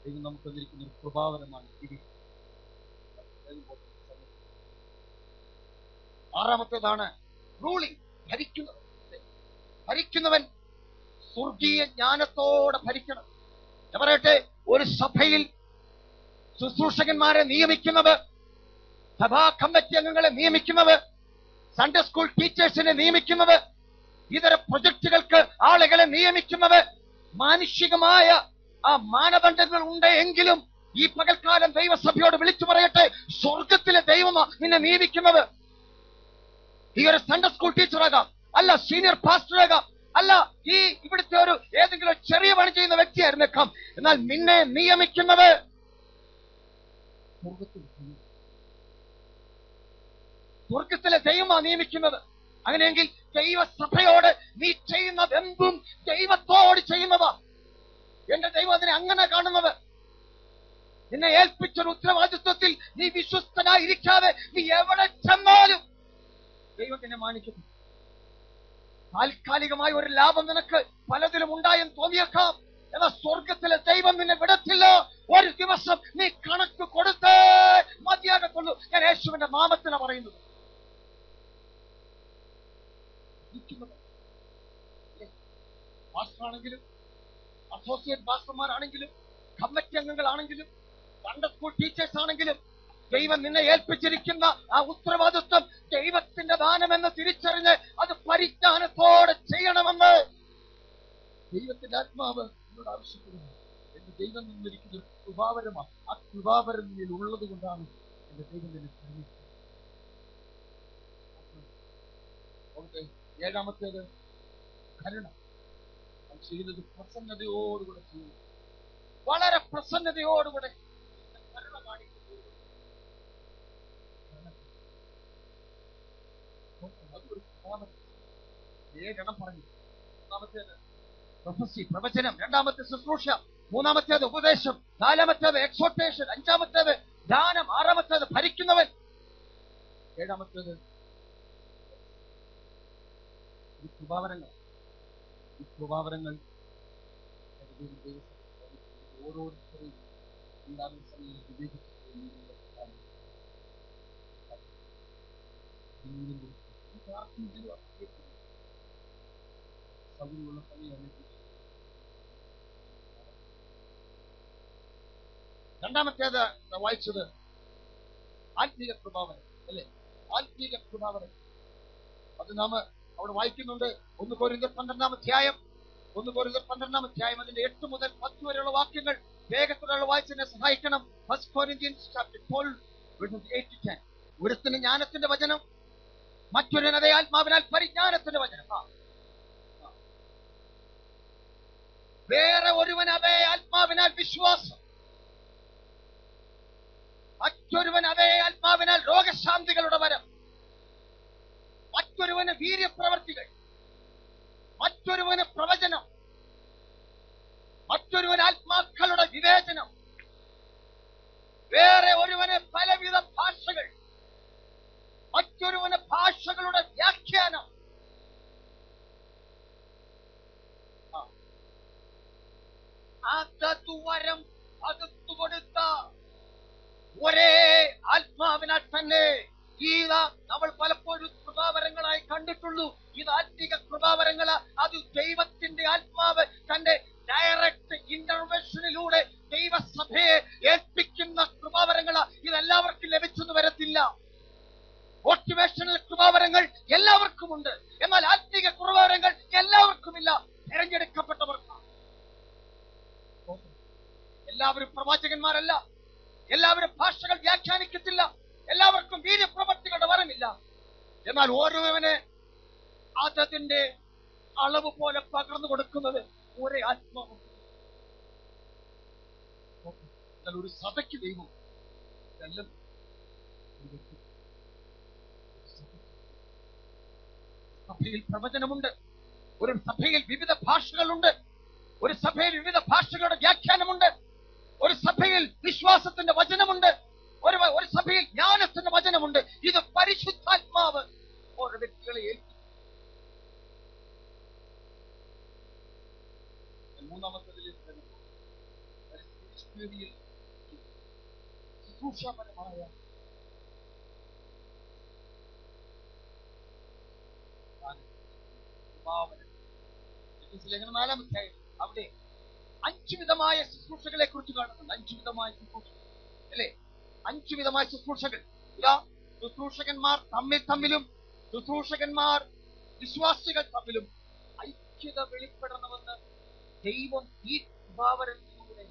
ദൈവം നമുക്ക് തന്നിരിക്കുന്ന ഒരു കൃപാവരമാണ്. 6-ാമത്തേതാണ് റൂളിംഗ്, ഭരിക്കുന്നവൻ സ്വർഗീയ ജ്ഞാനത്തോടെ ഭരിക്കണം. ഞാൻ പറയട്ടെ, ഒരു സഭയിൽ ശുശ്രൂഷകന്മാരെ നിയമിക്കുന്നത്, സഭാ കമ്മിറ്റി അംഗങ്ങളെ നിയമിക്കുന്നത്, സൺഡേ സ്കൂൾ ടീച്ചേഴ്സിനെ നിയമിക്കുന്നത്, ഇതര പ്രൊജക്ടുകൾക്ക് ആളുകളെ നിയമിക്കുന്നത് മാനുഷികമായ ആ മാനദണ്ഡങ്ങൾ ഉണ്ട് എങ്കിലും ഈ പകൽക്കാലം ദൈവസഭയോട് വിളിച്ചു പറയട്ടെ, സ്വർഗത്തിലെ ദൈവമാ നിന്നെ നിയമിക്കുന്നത്. ഈ ഒരു സൺഡേ സ്കൂൾ ടീച്ചറാകാം, അല്ല സീനിയർ പാസ്റ്ററാകാം, അല്ല ഈ ഇവിടുത്തെ ഒരു ഏതെങ്കിലും ചെറിയ പണി ചെയ്യുന്ന വ്യക്തിയായിരുന്നേക്കാം. എന്നാൽ നിന്നെ നിയമിക്കുന്നത് സ്വർഗത്തിലെ ദൈവമാ നിയമിക്കുന്നത്. അങ്ങനെയെങ്കിൽ ദൈവസഭയോട് നീ ചെയ്യുന്നതെന്തും ദൈവത്തോട് ചെയ്യുന്നതാ. എന്റെ ദൈവം അതിനെ അങ്ങനെ കാണുന്നത്. നിന്നെ ഏൽപ്പിച്ചൊരു ഉത്തരവാദിത്വത്തിൽ നീ വിശ്വസ്തനായിരിക്കാതെ നീ എവിടെ ചെന്നാലും ദൈവം നിന്നെ മാനിക്കുന്നു. താൽക്കാലികമായ ഒരു ലാഭം നിനക്ക് പലതിലും ഉണ്ടായെന്ന് തോന്നിയേക്കാം, എന്നാൽ സ്വർഗത്തിലെ ദൈവം നിന്നെ വിടത്തില്ല. ഒരു ദിവസം നീ കണക്ക് കൊടുത്തേ മതിയാകത്തുള്ളൂ. ഞാൻ യേശുവിന്റെ നാമത്തിലാണ് പറയുന്നത്. പാസ്റ്ററാണെങ്കിലും അസോസിയേറ്റ് പാസ്റ്റർമാരാണെങ്കിലും കമ്മിറ്റി അംഗങ്ങളാണെങ്കിലും സൺഡേ സ്കൂൾ ടീച്ചേഴ്സ് ആണെങ്കിലും ദൈവം നിന്നെ ഏൽപ്പിച്ചിരിക്കുന്ന ആ ഉത്തരവാദിത്വം ദൈവത്തിന്റെ ദാനമെന്ന് തിരിച്ചറിഞ്ഞ് അത് പരിജ്ഞാനത്തോടെ ചെയ്യണമെന്ന് ദൈവത്തിന്റെ ആത്മാവ് എന്നോട് ആവശ്യപ്പെടുന്നു. എന്റെ ദൈവം നിന്നിരിക്കുന്ന ഒരു കൃപാവരമാണ്. ആ കൃപാവരം നിന്നിൽ ഉള്ളത് കൊണ്ടാണ് എന്റെ ദൈവം നിന്നെ തിരഞ്ഞെടുത്തത്. ഏഴാമത്തേത് കരുണ. അത് ചെയ്യുന്നത് പ്രസന്നതയോടുകൂടെ ചെയ്യുന്നു. വളരെ പ്രസന്നതയോടുകൂടെ കരുണ കാണിക്കുന്നു. ഏഴെണ്ണം പറഞ്ഞു. ഒന്നാമത്തേത് പ്രൊഫസി, പ്രവചനം. രണ്ടാമത്തെ ശുശ്രൂഷ. മൂന്നാമത്തേത് ഉപദേശം. നാലാമത്തേത് എക്സോർട്ടേഷൻ. അഞ്ചാമത്തേത് ദാനം. ആറാമത്തേത് ഭരിക്കുന്നവൻ. ഏഴാമത്തേത് ഈ കൃപാവരങ്ങൾ. ഈ കൃപാവരങ്ങൾ ഓരോരുത്തരെയും ഉണ്ടാകുന്ന സമയം വിവേചിച്ചു സൗകര്യമുള്ള സമയം. രണ്ടാമത്തേത് വായിച്ചത് ആത്മീക കൃപാവരം അല്ലെ? ആത്മീക കൃപാവരം അത് നാം അവിടെ വായിക്കുന്നുണ്ട്. 1 കൊരിന്ത്യർ 12-ാം അധ്യായം. 1 കൊരിന്ത്യർ 12-ാം അധ്യായം അതിന്റെ 8 മുതൽ 10 വരെയുള്ള വാക്യങ്ങൾ വേഗത്തിലുള്ള വായിച്ചതിനെ സഹായിക്കണം. 1 Corinthians chapter 12 verses 8 to 10. ഒരുത്തിന് ജ്ഞാനത്തിന്റെ വചനം, മറ്റൊരുവൻ അതേ ആത്മാവിനാൽ പരിജ്ഞാനത്തിന്റെ വചനം. വേറെ ഒരുവൻ അതേ ആത്മാവിനാൽ വിശ്വാസം, മറ്റൊരുവൻ അതേ ആത്മാവിനാൽ രോഗശാന്തികളുടെ വരം, മറ്റൊരുവന് വീര്യപ്രവർത്തികൾ, മറ്റൊരുവന് പ്രവചനം, മറ്റൊരുവന് ആത്മാക്കളുടെ വിവേചനം, വേറെ ഒരുവന് പലവിധ ഭാഷകൾ, മറ്റൊരുവന് ഭാഷകളുടെ വ്യാഖ്യാനം. വരം പകുത്തു കൊടുത്ത ഒരേ ആത്മാവിനാൽ തന്നെ ഇത് നമ്മൾ പലപ്പോഴും കൃപാവരങ്ങളായി കണ്ടിട്ടുള്ളൂ. ഇത് ആത്മീക കൃപാവരങ്ങള്. അത് ദൈവത്തിന്റെ ആത്മാവ് തന്റെ ഡയറക്റ്റ് ഇന്റർവെൻഷനിലൂടെ ദൈവസഭയെ ഏൽപ്പിക്കുന്ന കൃപാവരങ്ങള്. ഇതെല്ലാവർക്കും ലഭിച്ചെന്ന് വരത്തില്ല. മോട്ടിവേഷണൽ കൃപാവരങ്ങൾ എല്ലാവർക്കുമുണ്ട്, എന്നാൽ ആത്മീക കൃപാവരങ്ങൾ എല്ലാവർക്കുമില്ല. തിരഞ്ഞെടുക്കപ്പെട്ടവർക്കാണ്. എല്ലാവരും പ്രവാചകന്മാരല്ല, എല്ലാവരും ഭാഷകൾ വ്യാഖ്യാനിക്കത്തില്ല, എല്ലാവർക്കും വീര്യപ്രവർത്തികളുടെ വരമില്ല. എന്നാൽ ഓരോവന് അതതിന്റെ അളവ് പോലെ പകർന്നു കൊടുക്കുന്നത് ഒരേ ആത്മാവ്. എന്നാൽ ഒരു സഭയ്ക്ക് ദൈവം സഭയിൽ പ്രവചനമുണ്ട്, ഒരു സഭയിൽ വിവിധ ഭാഷകളുണ്ട്, ഒരു സഭയിൽ വിവിധ ഭാഷകളുടെ വ്യാഖ്യാനമുണ്ട്, ഒരു സഭയിൽ വിശ്വാസത്തിന്റെ വചനമുണ്ട്, ഒരു സഭയിൽ ജ്ഞാനത്തിന്റെ വചനമുണ്ട്. ഇത് പരിശുദ്ധാത്മാവ് ഓരോ വ്യക്തികളെ ഏൽപ്പിക്കും. മൂന്നാമത്തേതിൽ ശുശ്രൂഷാപരമായ ലേഖനം 4-ാം അധ്യായം അവിടെ 5 വിധമായ ശുശ്രൂഷകളെ കുറിച്ച് കാണുന്നുണ്ട്. 5 വിധമായ ശുശ്രൂഷ അല്ലെ? 5 വിധമായ ശുശ്രൂഷകൾ. ഇതാ, ശുശ്രൂഷകന്മാർ തമ്മിലും ശുശ്രൂഷകന്മാർ വിശ്വാസികൾ തമ്മിലും ഐക്യത വെളിപ്പെടണമെന്ന് ദൈവം ഈ കൃപാവരത്തിലൂടെ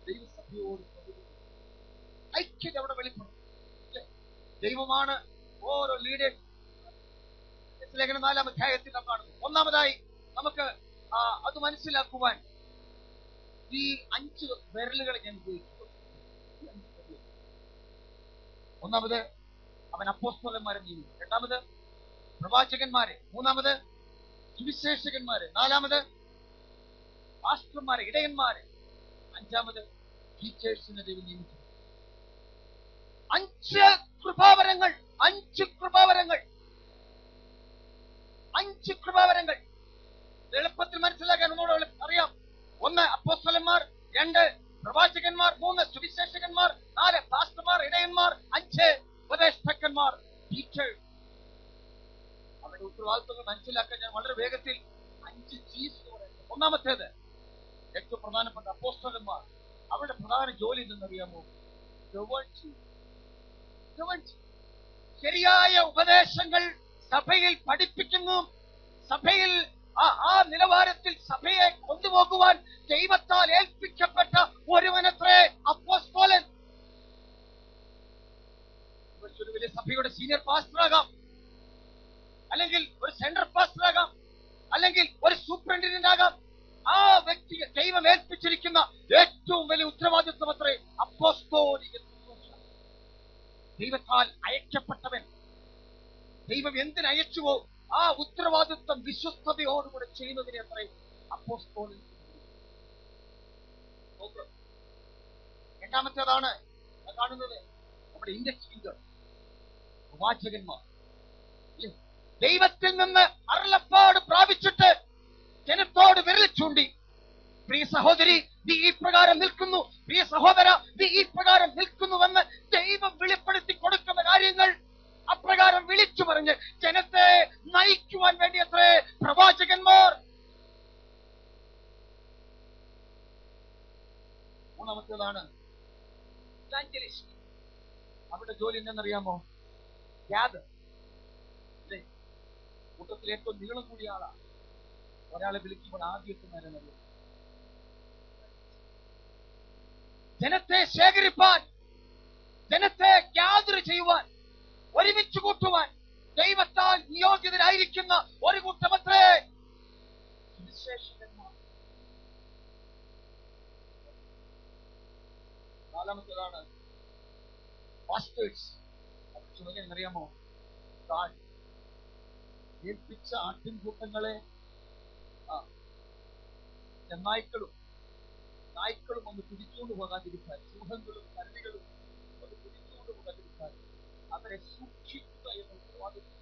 ദൈവസഭയോട് ഐക്യത അവിടെ വെളിപ്പെടും. ദൈവമാണ് ഓരോ ലീഡേഴ്സ്. ലേഖനം 4-ാം അധ്യായത്തിൽ നാം കാണുന്നു. ഒന്നാമതായി നമുക്ക് അത് മനസ്സിലാക്കുവാൻ ഈ 5 വിരലുകളെ ഞാൻ ഉപയോഗിക്കുന്നു. ഒന്നാമത് അവൻ അപ്പോസ്തലന്മാരെ നിയമിച്ചു, രണ്ടാമത് പ്രവാചകന്മാരെ, മൂന്നാമത് സുവിശേഷകന്മാരെ, നാലാമത് പാസ്റ്റർമാരെ, ഇടയന്മാരെ, അഞ്ചാമത് ടീച്ചേഴ്സിനെ ദൈവം നിയമിച്ചു. 5 കൃപാവരങ്ങൾ, 5 കൃപാവരങ്ങൾ, 5 കൃപാവരങ്ങൾ. എളുപ്പത്തിൽ മനസ്സിലാക്കാൻ ഒന്നുകൂടെ അറിയാം. 1 അപ്പോസ്തലന്മാർ, 2 പ്രവാചകന്മാർ, 3 സുവിശേഷകന്മാർ, 4 പാസ്റ്റർമാർ, ഇടയന്മാർ, 5 ഉപദേഷ്ടാക്കന്മാർ, ടീച്ചേഴ്സ്. അവരുടെ ഉത്തരവാദിത്വങ്ങൾ മനസ്സിലാക്കാൻ ഞാൻ വളരെ വേഗത്തിൽ 5 ചീസ് പറയുന്നു. ഒന്നാമത്തേത് ഏറ്റവും പ്രധാനപ്പെട്ട അപ്പോസ്തലന്മാർ. അവരുടെ പ്രധാന ജോലി എന്തെന്നറിയാമോ? ശരിയായ ഉപദേശങ്ങൾ സഭയിൽ പഠിപ്പിക്കുന്നു. സഭയിൽ ആ നിലവാരത്തിൽ സഭയെ കൊണ്ടുപോകുവാൻ ദൈവത്താൽ ഏൽപ്പിക്കപ്പെട്ട ഒരുവനത്രേ അപ്പോസ്തലൻ. ഒരു വലിയ സഭയുടെ സീനിയർ പാസ്റ്ററാകാം, അല്ലെങ്കിൽ ഒരു സെൻട്രൽ പാസ്റ്ററാകാം, അല്ലെങ്കിൽ ഒരു സൂപ്രണ്ടിനന്റ് ആകാം. ആ വ്യക്തിയെ ദൈവം ഏൽപ്പിച്ചിരിക്കുന്ന ഏറ്റവും വലിയ ഉത്തരവാദിത്വം അത്രേ അപ്പോസ്തോലിക ശുശ്രൂഷ. ദൈവത്താൽ അയക്കപ്പെട്ടവൻ ദൈവം എന്തിനയച്ചുവോ ആ ഉത്തരവാദിത്വം വിശ്വസ്തയോടുകൂടെ ചെയ്യുന്നതിനെ അത്രേ അപ്പോസ്തോലൻ. രണ്ടാമത്തേതാണ് കാണുന്നത് നമ്മുടെ ഇൻഡെക്സ് ഫിംഗർ, പ്രവാചകന്മാർ. ദൈവത്തിൽ നിന്ന് അരുളപ്പാട് പ്രാപിച്ചിട്ട് ജനത്തോട് വിരൽ ചൂണ്ടി, പ്രിയ സഹോദരി നീ ഈ പ്രകാരം നിൽക്കുന്നു, പ്രിയ സഹോദര നീ ഈ പ്രകാരം നിൽക്കുന്നുവെന്ന് ദൈവം വെളിപ്പെടുത്തി കൊടുക്കുന്ന കാര്യങ്ങൾ അപ്രകാരം വിളിച്ചു പറഞ്ഞ് ജനത്തെ നയിക്കുവാൻ വേണ്ടി അത്രേ പ്രവാചകന്മാർ. മൂന്നാമത്തേതാണ് ഇവാഞ്ചലിസ്റ്റ്. അവരുടെ ജോലി എന്തെന്നറിയാമോ? ഗ്യാദർ. കൂട്ടത്തിൽ ഏറ്റവും നീളം കൂടിയ ആളാണ്. ഒരാളെ വിളിക്കുമ്പോൾ ആദ്യത്തെ നേരം ജനത്തെ ശേഖരിപ്പാൻ, ജനത്തെ ഗ്യാദർ ചെയ്യുവാൻ, ഒരുമിച്ച് കൂട്ടുവാൻ ദൈവത്താൽ നിയോഗിതരായിരിക്കുന്ന ഒരു കൂട്ടമത്രേ സുവിശേഷകന്മാർ. നാലാമത്തേതാണ് പാസ്റ്റേഴ്സ്. അറിയാമോ? ഏൽപ്പിച്ച ആട്ടിൻകൂട്ടങ്ങളെ നായ്ക്കളും ഒന്ന് പിടിച്ചുകൊണ്ട് പോകാതിരിക്കാൻ, സിംഹങ്ങളും കരടികളും ഒന്ന് പിടിച്ചുകൊണ്ട് പോകാതിരിക്കാൻ അവരെ സൂക്ഷിക്കുക എന്ന ഉത്തരവാദിത്വം.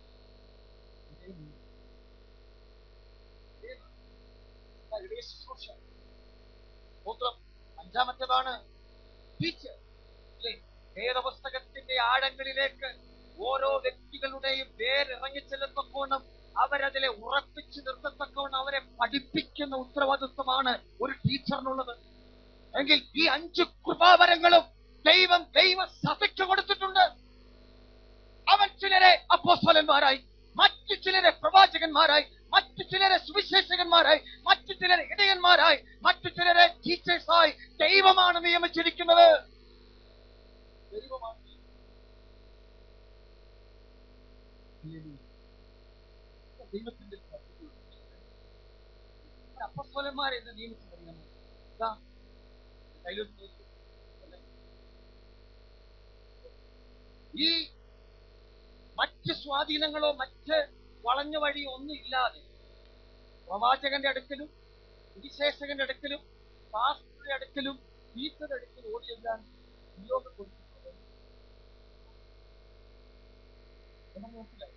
അഞ്ചാമത്തേതാണ് ടീച്ചർ. വേദപുസ്തകത്തിന്റെ ആഴങ്ങളിലേക്ക് ഓരോ വ്യക്തികളുടെയും പേരിറങ്ങിച്ചെല്ലത്തക്കോണം അവരതിലെ ഉറപ്പിച്ചു നിർത്തത്തക്കോണം അവരെ പഠിപ്പിക്കുന്ന ഉത്തരവാദിത്വമാണ് ഒരു ടീച്ചറിനുള്ളത്. എങ്കിൽ ഈ 5 കൃപാവരങ്ങളും ദൈവ സഭയ്ക്ക് കൊടുത്തിട്ടുണ്ട്. അവൻ ചിലരെ അപ്പോസ്തലന്മാരായി, മറ്റു ചിലരെ പ്രവാചകന്മാരായി, മറ്റു ചിലരെ സുവിശേഷകന്മാരായി, മറ്റു ചിലരെ ഇടയന്മാരായി, മറ്റു ചിലരെ ടീച്ചേഴ്സായി ദൈവമാണ് നിയമിച്ചിരിക്കുന്നത്. ദൈവമാണ്. ദൈവത്തിന്റെ അപ്പോസ്തലന്മാരെ എന്ന് നിയമിച്ചറിയാമോ? ഈ മറ്റ് സ്വാധീനങ്ങളോ മറ്റ് വളഞ്ഞ വഴിയോ ഒന്നും ഇല്ലാതെ പ്രവാചകന്റെ അടുക്കലും സുവിശേഷകന്റെ അടുക്കലും പാസ്റ്ററുടെ അടുക്കലും ടീച്ചറുടെ അടുക്കലും ഓടിയെല്ലാം നിയോഗം കൊടുക്കുന്നത് മനസ്സിലായി.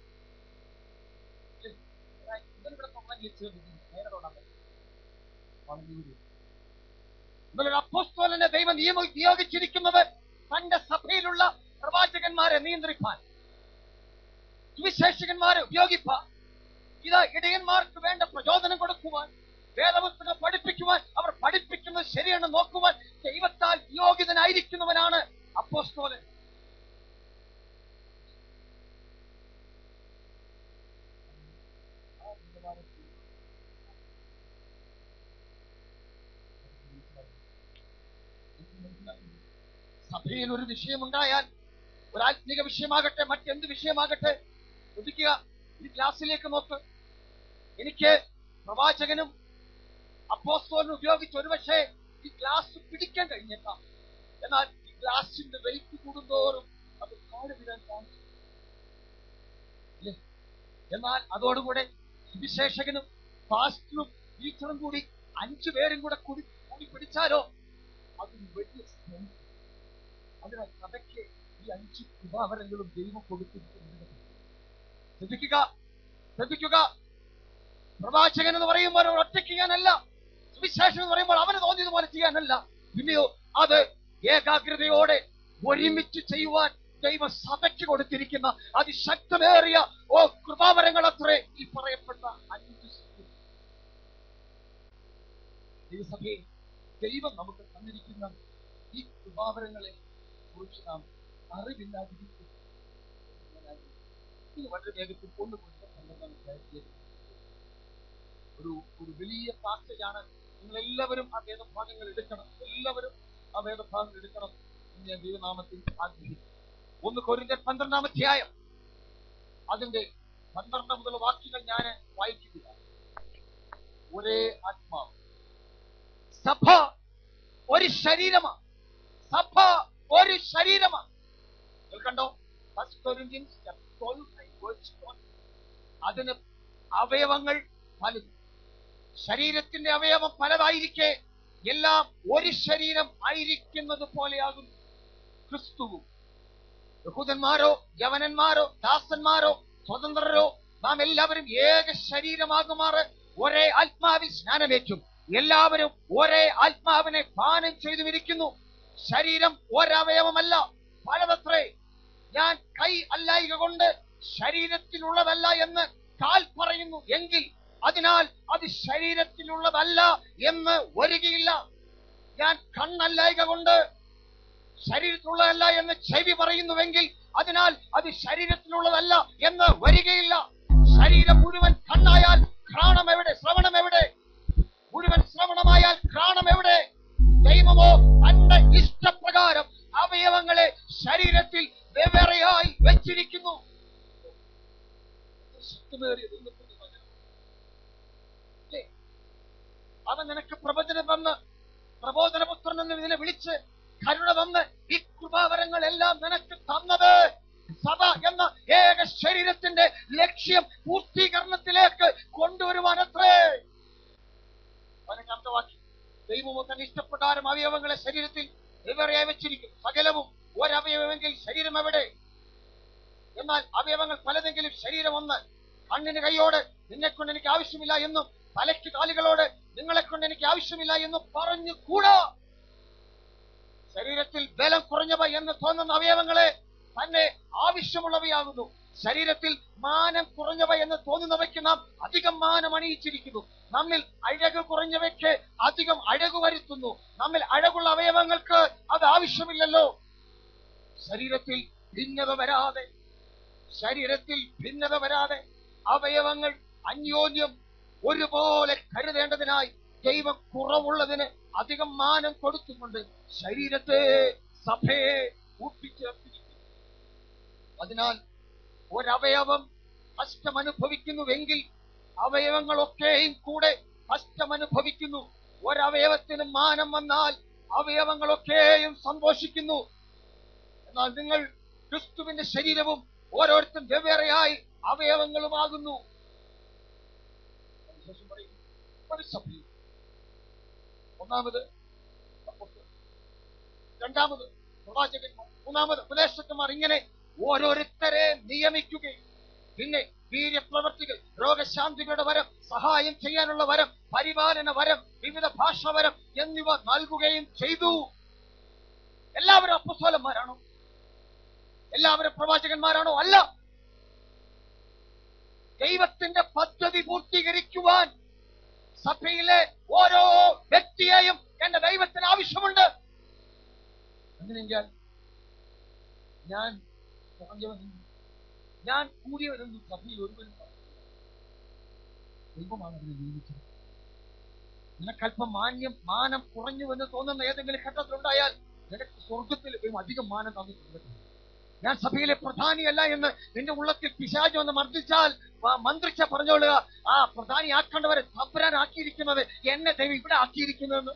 അപ്പോസ്തലനെ ദൈവം നിയോഗിച്ചിരിക്കുന്നത് തന്റെ സഭയിലുള്ള പ്രവാചകന്മാരെ നിയന്ത്രിപ്പാൻ, സുവിശേഷകന്മാരെ ഉപയോഗിപ്പാൻ, ഇടയന്മാർക്ക് വേണ്ട പ്രചോദനം കൊടുക്കുവാൻ, വേദപുസ്തകം പഠിപ്പിക്കുവാൻ, അവർ പഠിപ്പിക്കുന്നത് ശരിയാണെന്ന് നോക്കുവാൻ ദൈവത്താൽ നിയോഗിതനായിരിക്കുന്നവനാണ് അപ്പോസ്തലൻ. സഭയിൽ ഒരു വിഷയമുണ്ടായാൽ, ഒരു ആത്മീക വിഷയമാകട്ടെ, മറ്റെന്ത് വിഷയമാകട്ടെ, ശ്രദ്ധിക്കുക, ഈ ക്ലാസ്സിലേക്ക് നോക്ക്. എനിക്ക് പ്രവാചകനും അപ്പോസ്തലനും ഉപയോഗിച്ച് ഒരുപക്ഷെ ഈ ഗ്ലാസ് പിടിക്കാൻ കഴിഞ്ഞേക്കാം. എന്നാൽ ഈ ഗ്ലാസിന്റെ വെയിറ്റ് കൂടുന്തോറും അത് കാട് വീഴാൻ സാധിക്കും. എന്നാൽ അതോടുകൂടെ സുവിശേഷകനും പാസ്റ്ററും ടീച്ചറും കൂടി 5 പേരും കൂടി പിടിച്ചാലോ അതൊരു വലിയ സ്ട്രെങ്ത്. അതിനാൽ സഭയ്ക്ക് ഈ 5 കൃപാവരങ്ങളും ദൈവം കൊടുത്തിരിക്കുന്നത്. ശ്രദ്ധിക്കുക. പ്രവാചകൻ എന്ന് പറയുമ്പോൾ ഒറ്റയ്ക്ക് ചെയ്യാനല്ല, സുവിശേഷം എന്ന് പറയുമ്പോൾ അവന് തോന്നിയതുപോലെ ചെയ്യാനല്ല, പിന്നെയോ അത് ഏകാഗ്രതയോടെ ഒരുമിച്ച് ചെയ്യുവാൻ ദൈവസഭയ്ക്ക് കൊടുത്തിരിക്കുന്ന അതിശക്തമേറിയ കൃപാവരങ്ങൾ അത്രേ ഈ പറയപ്പെട്ട 5 ദൈവസഭയെ ദൈവം നമുക്ക് തന്നിരിക്കുന്ന ഈ കൃപാവരങ്ങളെ കുറിച്ച് നാം അറിവില്ലാതിരിക്കും. വളരെ വേഗത്തിൽ ഒരു വലിയ പാസേജാണ്. നിങ്ങളെല്ലാവരും ആ വേദഭാഗങ്ങൾ എടുക്കണം. എല്ലാവരും ആ വേദഭാഗങ്ങൾ എടുക്കണം എന്ന് ഞാൻ ദൈവനാമത്തിൽ ആഗ്രഹിക്കുന്നു. 1 കൊരിന്ത്യർ 12-ാം അധ്യായം അതിന്റെ 12 മുതലുള്ള വാക്യങ്ങൾ ഞാൻ വായിക്കുക. ഒരേ ആത്മാവ്, സഭ ഒരു ശരീരമാണ്. സഭ ഒരു ശരീരമാണ്. കണ്ടോ? 1 Corinthians 12 അതിന് അവയവങ്ങൾ പലതും. ശരീരത്തിന്റെ അവയവം പലതായിരിക്കെ എല്ലാം ഒരു ശരീരം ആയിരിക്കുന്നത് പോലെയാകുന്നു ക്രിസ്തുവും. യഹൂദന്മാരോ യവനന്മാരോ ദാസന്മാരോ സ്വതന്ത്രരോ നാം എല്ലാവരും ഏക ശരീരമാകുമാറ് ഒരേ ആത്മാവിൽ സ്നാനമേറ്റും എല്ലാവരും ഒരേ ആത്മാവിനെ പാനം ചെയ്തുമിരിക്കുന്നു. ശരീരം ഒരവയവമല്ല, പലതത്രേ. ഞാൻ കൈ അല്ലായിക കൊണ്ട് ശരീരത്തിലുള്ളതല്ല എന്ന് കാൽ പറയുന്നു എങ്കിൽ അതിനാൽ അത് ശരീരത്തിലുള്ളതല്ല എന്ന് വരികയില്ല. ഞാൻ കണ്ണല്ലായിക കൊണ്ട് ശരീരത്തിലുള്ളതല്ല എന്ന് ചെവി പറയുന്നുവെങ്കിൽ അതിനാൽ അത് ശരീരത്തിലുള്ളതല്ല എന്ന് വരികയില്ല. ശരീരം മുഴുവൻ കണ്ണായാൽ ഘ്രാണം എവിടെ? ശ്രവണം എവിടെ? മുഴുവൻ ശ്രവണമായാൽ ഘ്രാണം എവിടെ? ദൈവമോ തന്റെ ഇഷ്ടപ്രകാരം അവയവങ്ങളെ ശരീരത്തിൽ വെവ്വേറെയായി വെച്ചിരിക്കുന്നു. അവൻ നിനക്ക് പ്രവചനം തന്ന് പ്രബോധനപുത്രൻ എന്ന് ഇതിനെ വിളിച്ച് കരുണ തന്ന് ഈ കൃപാവരങ്ങൾ എല്ലാം നിനക്ക് തന്നത് സഭ എന്ന ഏക ശരീരത്തിന്റെ ലക്ഷ്യം പൂർത്തീകരണത്തിലേക്ക് കൊണ്ടുവരുവാനത്രേ. അർത്ഥവാക്കി ദൈവമോ തന്നെ ഇഷ്ടപ്രകാരം അവയവങ്ങളെ ശരീരത്തിൽ വെവ്വേറെയായി വെച്ചിരിക്കും. സകലവും ഒരവയവമെങ്കിൽ ശരീരം എവിടെ? എന്നാൽ അവയവങ്ങൾ പലതെങ്കിലും ശരീരം ഒന്ന്. കണ്ണിന് കൈയോട് നിന്നെ കൊണ്ട് എനിക്ക് ആവശ്യമില്ല എന്നും തലയ്ക്ക് കാലുകളോട് നിങ്ങളെ കൊണ്ട് എനിക്ക് ആവശ്യമില്ല എന്നും പറഞ്ഞുകൂടാ. ശരീരത്തിൽ ബലം കുറഞ്ഞവ എന്ന് തോന്നുന്ന അവയവങ്ങളെ തന്നെ ആവശ്യമുള്ളവയാകുന്നു. ശരീരത്തിൽ മാനം കുറഞ്ഞവ എന്ന് തോന്നുന്നവയ്ക്ക് നാം അധികം മാനം അണിയിച്ചിരിക്കുന്നു. നമ്മിൽ അഴക് കുറഞ്ഞവയ്ക്ക് അധികം അഴക് വരുത്തുന്നു. നമ്മിൽ അഴകുള്ള അവയവങ്ങൾക്ക് അത് ആവശ്യമില്ലല്ലോ. ശരീരത്തിൽ ഭിന്നത വരാതെ അവയവങ്ങൾ അന്യോന്യം ഒരുപോലെ കരുതേണ്ടതിനായി ദൈവം കുറവുള്ളതിന് അധികം മാനം കൊടുത്തുകൊണ്ട് ശരീരത്തെ, സഭയെ കൂട്ടിച്ചേർത്തിരിക്കുന്നു. അതിനാൽ ഒരവയവം കഷ്ടമനുഭവിക്കുന്നുവെങ്കിൽ അവയവങ്ങളൊക്കെയും കൂടെ കഷ്ടമനുഭവിക്കുന്നു. ഒരവയവത്തിന് മാനം വന്നാൽ അവയവങ്ങളൊക്കെയും സന്തോഷിക്കുന്നു. എന്നാൽ നിങ്ങൾ ക്രിസ്തുവിന്റെ ശരീരവും ഓരോരുത്തരും വെവ്വേറെയായി അവയവങ്ങളുമാകുന്നു. ഒരു സഭയിൽ ഒന്നാമത് രണ്ടാമത് പ്രവാചകന്മാർ, മൂന്നാമത് ഉപദേശകന്മാർ, ഇങ്ങനെ ഓരോരുത്തരെ നിയമിക്കുകയും പിന്നെ വീര്യപ്രവർത്തികൾ, രോഗശാന്തികളുടെ വരം, സഹായം ചെയ്യാനുള്ള വരം, പരിപാലന വരം, വിവിധ ഭാഷാവരം എന്നിവ നൽകുകയും ചെയ്തു. എല്ലാവരും അപ്പോസ്തലന്മാരാണോ? എല്ലാവരും പ്രവാചകന്മാരാണോ? അല്ല. ദൈവത്തിന്റെ പദ്ധതി പൂർത്തീകരിക്കുവാൻ സഭയിലെ ഓരോ വ്യക്തിയെയും എന്റെ ദൈവത്തിന് ആവശ്യമുണ്ട്. അങ്ങനെയെങ്കിൽ ഞാൻ കുറഞ്ഞവനെന്നും ഞാൻ കൂടിയവനെന്നും സഭയിൽ ഒരുവനും ദൈവമാണ് അതിനെ നിയമിച്ചത്. നിനക്കല്പം മാനം കുറഞ്ഞുവെന്ന് തോന്നുന്ന ഏതെങ്കിലും ഘട്ടത്തിലുണ്ടായാൽ നിനക്ക് സ്വർഗത്തിൽ അധികം മാനം തന്നിട്ടുണ്ട്. ഞാൻ സഭയിലെ പ്രധാനിയല്ല എന്ന് നിന്റെ ഉള്ളത്തിൽ പിശാച് ഒന്ന് മന്ത്രിച്ച പറഞ്ഞോളുക. ആ പ്രധാനി ആക്കേണ്ടവരെ തമ്പുരാനാക്കിയിരിക്കുന്നത് എന്നെ ദൈവം ഇവിടെ ആക്കിയിരിക്കുന്നതെന്ന്.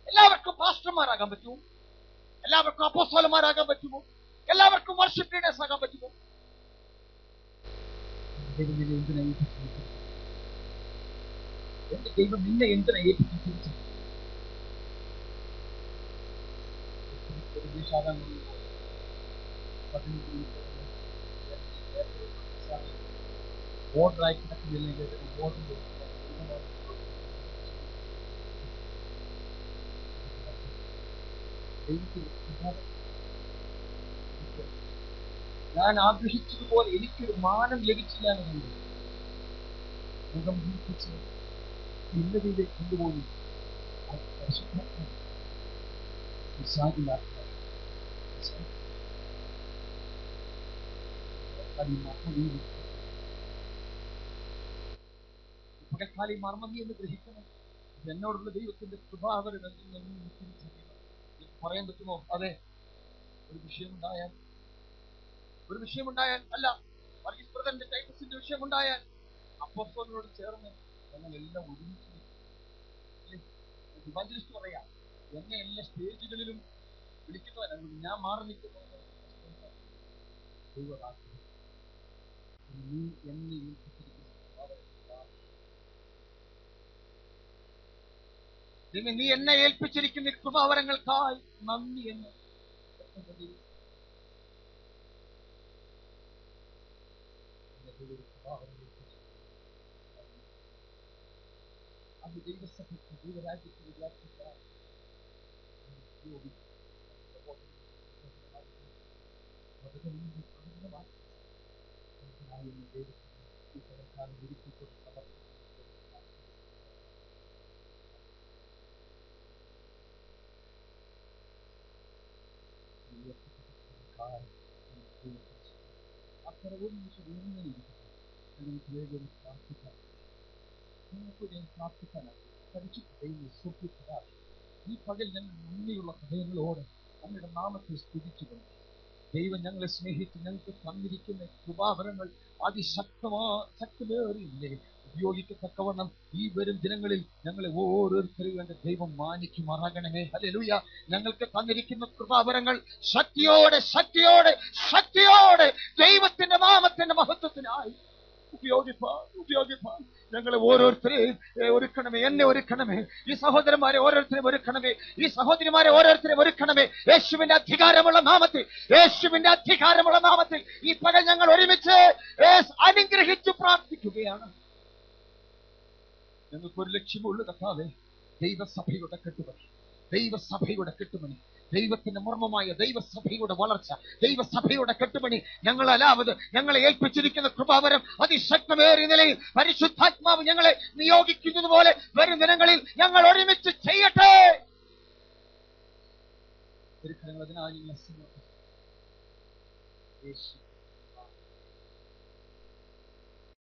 എല്ലാവർക്കും പാസ്റ്റർമാരാകാൻ പറ്റുമോ? എല്ലാവർക്കും അപ്പോസ്തലന്മാരാകാൻ പറ്റുമോ? എല്ലാവർക്കും വർഷിപ്പ് ലീഡേഴ്സ് ആകാൻ പറ്റുമോ? എന്റെ ദൈവം നിന്നെ എന്തിനാ ഏൽപ്പിച്ചു? ഓർഡറായി കിടക്കുന്നില്ലെങ്കിൽ ഞാൻ ആഗ്രഹിച്ചതുപോലെ എനിക്കൊരു മാനം ലഭിച്ചില്ല എന്നുണ്ട്. മുഖം വീർപ്പിച്ച് ഇന്നതിലേക്ക് കൊണ്ടുപോയി പകൽക്കാലി മർമ്മം നീ എന്ന് ഗ്രഹിക്കണം. എന്നോടുള്ള ദൈവത്തിന്റെ കൃപാവരം പറയാൻ പറ്റുമോ? അതെ, ഒരു വിഷയമുണ്ടായാൽ അല്ല, വർഗീസ് ബ്രദറിന്റെ ടൈറ്റസിന്റെ വിഷയമുണ്ടായാൽ അപ്പോസ്തലനോട് ചേർന്ന് ഞങ്ങളെല്ലാം ഒരുമിച്ച് ഇവാഞ്ചലിസ്റ്റ് പറയാം. എന്നെ എല്ലാ സ്റ്റേജുകളിലും വിളിക്കുന്നവരാണ്. ഞാൻ മാറി നിൽക്കുന്നത് നീ എന്നെ നീ എന്നെ ഏൽപ്പിച്ചിരിക്കുന്ന കൃപാവരങ്ങൾക്കായി നന്ദി എന്ന് അത് ദൈവസഭയ്ക്ക് ദൈവരാജ്യത്തിന് വ്യാപിക്കാൻ ഈ പകൽ ഞങ്ങൾ നന്ദിയുള്ള ഹൃദയങ്ങളോട് അങ്ങയുടെ നാമത്തെ സ്തുതിച്ചുകൊണ്ട് ദൈവം ഞങ്ങളെ സ്നേഹിച്ച് ഞങ്ങൾക്ക് തന്നിരിക്കുന്ന കൃപാവരങ്ങൾ ശക്തമേറിയ ഉപയോഗിക്കത്തക്കവണ്ണം ഈ വരും ദിനങ്ങളിൽ ഞങ്ങളെ ഓരോരുത്തരും വേണ്ട ദൈവം മാനിക്കുമാറാകണമേ. ഹല്ലേലൂയ. ഞങ്ങൾക്ക് തന്നിരിക്കുന്ന കൃപാവരങ്ങൾ ശക്തിയോടെ ദൈവത്തിന്റെ നാമത്തിന്റെ മഹത്വത്തിനായി ഉപയോഗിപ്പാൻ ഞങ്ങളെ ഓരോരുത്തരെയും ഒരുക്കണമേ. എന്നെ ഒരുക്കണമേ. ഈ സഹോദരന്മാരെ ഓരോരുത്തരെയും ഒരുക്കണമേ. ഈ സഹോദരിമാരെ ഓരോരുത്തരെയും ഒരുക്കണമേ. യേശുവിന്റെ അധികാരമുള്ള നാമത്തിൽ ഈ പകൽ ഞങ്ങൾ ഒരുമിച്ച് അനുഗ്രഹിച്ചു പ്രാർത്ഥിക്കുകയാണ്. ഞങ്ങൾക്കൊരു ലക്ഷ്യമുള്ളൂ കർത്താവേ, ദൈവസഭയുടെ കെട്ടുപണി, ദൈവത്തിന്റെ മർമ്മമായ ദൈവസഭയുടെ വളർച്ച, ദൈവസഭയുടെ കെട്ടുപണി ഞങ്ങളെ ഏൽപ്പിച്ചിരിക്കുന്ന കൃപാവരം അതിശക്തമേറിയ നിലയിൽ പരിശുദ്ധാത്മാവ് ഞങ്ങളെ നിയോഗിക്കുന്നത് പോലെ വരും ദിനങ്ങളിൽ ഞങ്ങൾ ഒരുമിച്ച് ചെയ്യട്ടെ. അതിനായി